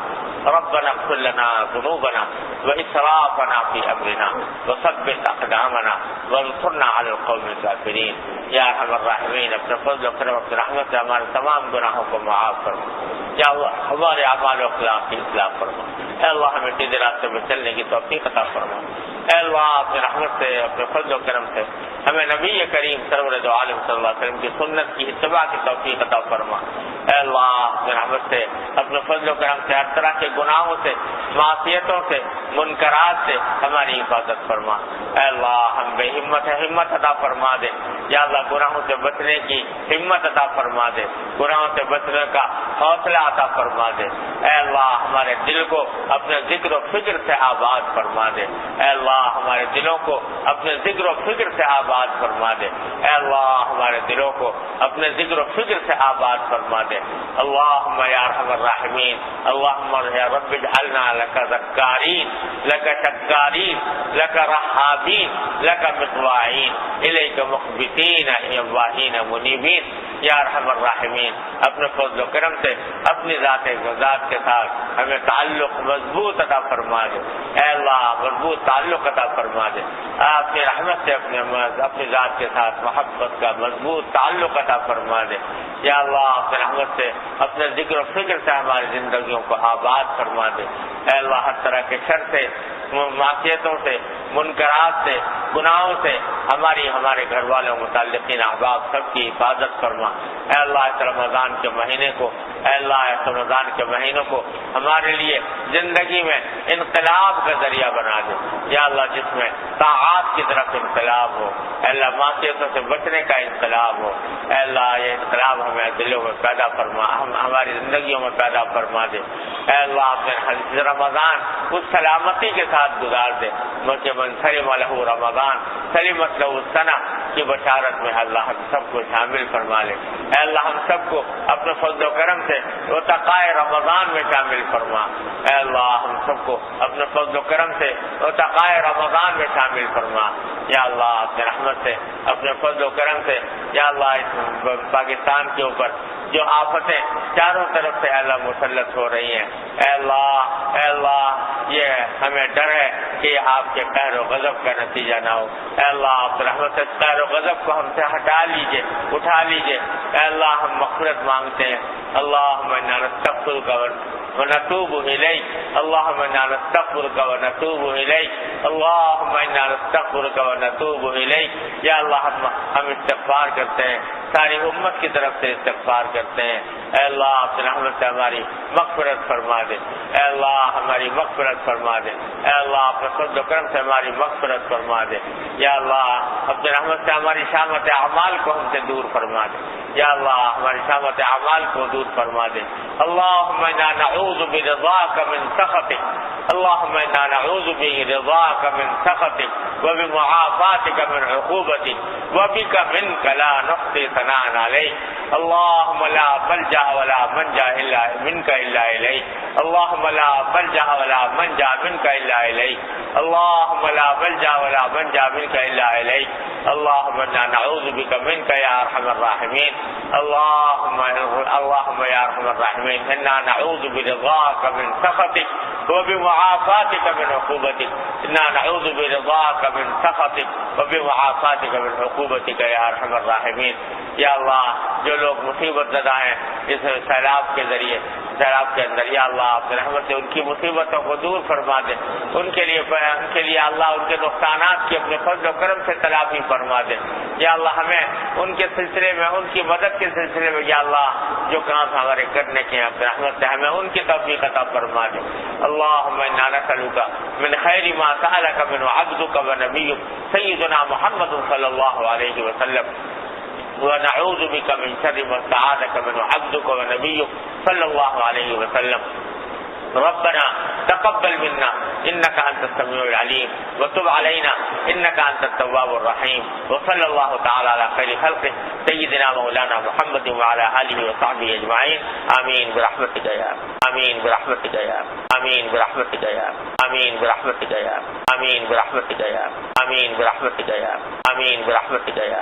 Speaker 1: ربنا اغفر لنا ذنوبنا وإسرافنا في أمرنا وثبت أقدامنا وانصرنا على القوم الكافرين. یا ارحم الراحمین, اپنے فضل و کرم اپنے رحمت سے ہمارے تمام گناہوں کو معاف فرما. یا ہمارے اعمال و اخلاق کی اصلاح فرما. اے اللہ ہمیں سیدھے راستے میں چلنے کی توفیق عطا فرما. اے اللہ اپنے رحمت سے اپنے فضل و کرم سے ہمیں نبی کریم سرور دو عالم صلی اللہ علیہ وسلم کی سنت کی اتباع کی توفیق عطا فرما۔ اے اللہ اپنے رحمت سے اپنے فضل و کرم سے ہر طرح کے گناہوں سے، معصیتوں سے، منکرات سے ہماری حفاظت فرما۔ اے اللہ ہم بے ہمت ہے، ہمت عطا فرما دے یا اللہ، گناہوں سے بچنے کی ہمت عطا فرما دے، گناہوں سے بچنے کا حوصلہ عطا فرما دے۔ اے اللہ ہمارے دل کو اپنے ذکر و فکر سے آباد فرما دے۔ اے اللہ ہمارے دلوں کو اپنے ذکر و فکر سے آباد فرما دے۔ اے اللہ ہمارے دلوں کو اپنے ذکر و فکر سے آباد فرما دے۔ اللہم یا ارحم الراحمین، اللہم یا رب اجعلنا لک ذکارین، لک شکارین، لک رحابین، لک مطواعین، الیک مخبتین اواہین منیبین یا ارحم الراحمین۔ اپنے فضل و کرم سے اپنی ذات کے ساتھ ہمیں تعلق مضبوط عطا فرما دے۔ اے اللہ مضبوط تعلق عطا فرما دے۔ اپنی رحمت سے اپنی ذات کے ساتھ محبت کا مضبوط تعلق عطا فرما دے۔ یا اللہ اپنی رحمت سے اپنے ذکر و فکر سے ہماری زندگیوں کو آباد فرما دے۔ اے اللہ ہر طرح کے شر سے، معصیتوں سے، منکرات سے، گناہوں سے ہمارے گھر والوں، متعلقین، احباب سب کی حفاظت فرما۔ اے اللہ اس رمضان کے مہینے کو، اے اللہ اس رمضان کے مہینوں کو ہمارے لیے زندگی میں انقلاب کا ذریعہ بنا دے۔ یا اللہ جس میں طاعات کی طرف انقلاب ہو، اے اللہ معصیتوں سے بچنے کا انقلاب ہو، اے اللہ یہ انقلاب ہمیں دلوں میں پیدا فرما، ہماری زندگیوں میں پیدا فرما دے۔ اے اللہ اپنے رمضان اس سلامتی کے ساتھ گزار دے کہ من سلم لہ رمضان سلمت لہ السنہ کی بشارت میں اللہ ہم سب کو شامل فرما لے۔ اے اللہ ہم سب کو اپنے فضل و کرم سے اتقائے رمضان میں شامل فرما۔ اے اللہ ہم سب کو اپنے فضل و کرم سے اتقائے رمضان میں شامل فرما۔ یا اللہ اپنے رحمت سے، اپنے فضل و کرم سے، یا اللہ اس پاکستان کے اوپر جو آفتیں چاروں طرف سے اللہ مسلط ہو رہی ہیں، اے اللہ یہ ہمیں ڈر ہے کہ آپ کے قہر و غضب کا نتیجہ نہ ہو۔ اے اللہ آپ رحمت سے قہر و غضب کو ہم سے ہٹا لیجئے، اٹھا لیجئے۔ اے اللہ ہم مغفرت مانگتے ہیں۔ اللہم انا نستغفرک ونتوب الیک، اللہم انا نستغفرک ونتوب الیک، اللہم انا نستغفرک ونتوب الیک۔ یا اللہ ہم استغفار کرتے ہیں، ساری امت کی طرف سے استغفار کرتے ہیں۔ اے اللہ اپنی رحمت سے ہماری مغفرت فرما دے۔ اے اللہ ہماری مغفرت فرما دے۔ اے اللہ اپنے فضل و کرم سے ہماری مغفرت فرما دے۔ یا اللہ اپنی رحمت سے ہماری شامت اعمال کو ہم سے دور فرما دے۔ یا اللہ ہماری شامت اعمال کو دور فرما دے۔ اللہم انا نعوذ برضاک من سخطک، اللہم انا نعوذ برضاک من سخطک وبمعافاتک من عقوبتک وبک منک لا نحصی ثناء علیک، اللہم لا ملجأ ولا منجا الا منک الا الیک، اللہم لا ملجأ ولا منجا منک الا الیک، اللہم لا ملجأ ولا منجا منک الا الیک، اللہم انا نعوذ بک منک یا ارحم الراحمین، اللہم یا ارحم الراحمین انا نعوذ برضاک من سخطک وبمعافاتک من عقوبتک، انا نعوذ برضاک من سخطک وبمعافاتک من عقوبتک یا ارحم الراحمین۔ یا اللہ جو لوگ مصیبت زدہ ہیں اس سیلاب کے ذریعے، سیلاب کے اندر، یا اللہ اپنے رحمت سے ان کی مصیبتوں کو دور فرما دے، ان کے لیے اللہ ان کے نقصانات کی اپنے فضل و کرم سے تلافی فرما دے۔ یا اللہ ہمیں ان کے سلسلے میں، ان کی مدد کے سلسلے میں، یا اللہ جو کام ہمارے کرنے کے ہیں اپنے رحمت سے ہمیں ان کی توفیق عطا فرما دے۔ اللہم انا نسألک من خیر ما سألک منہ عبدک ونبیک سیدنا محمد صلی اللہ علیہ وسلم، ونعوذ بک من شر ما استعاذک منہ عبدک ونبیک صلی اللہ علیہ وسلم۔ ربنا تقبل منا انك انت السميع العليم وتب علينا انك انت التواب الرحيم، وصلى الله تعالى على خير خلقه سيدنا مولانا محمد وعلى اله وصحبه اجمعين، آمين برحمتك يا آمين برحمتك يا آمين برحمتك يا آمين برحمتك يا آمين برحمتك يا آمين برحمتك يا آمين برحمتك يا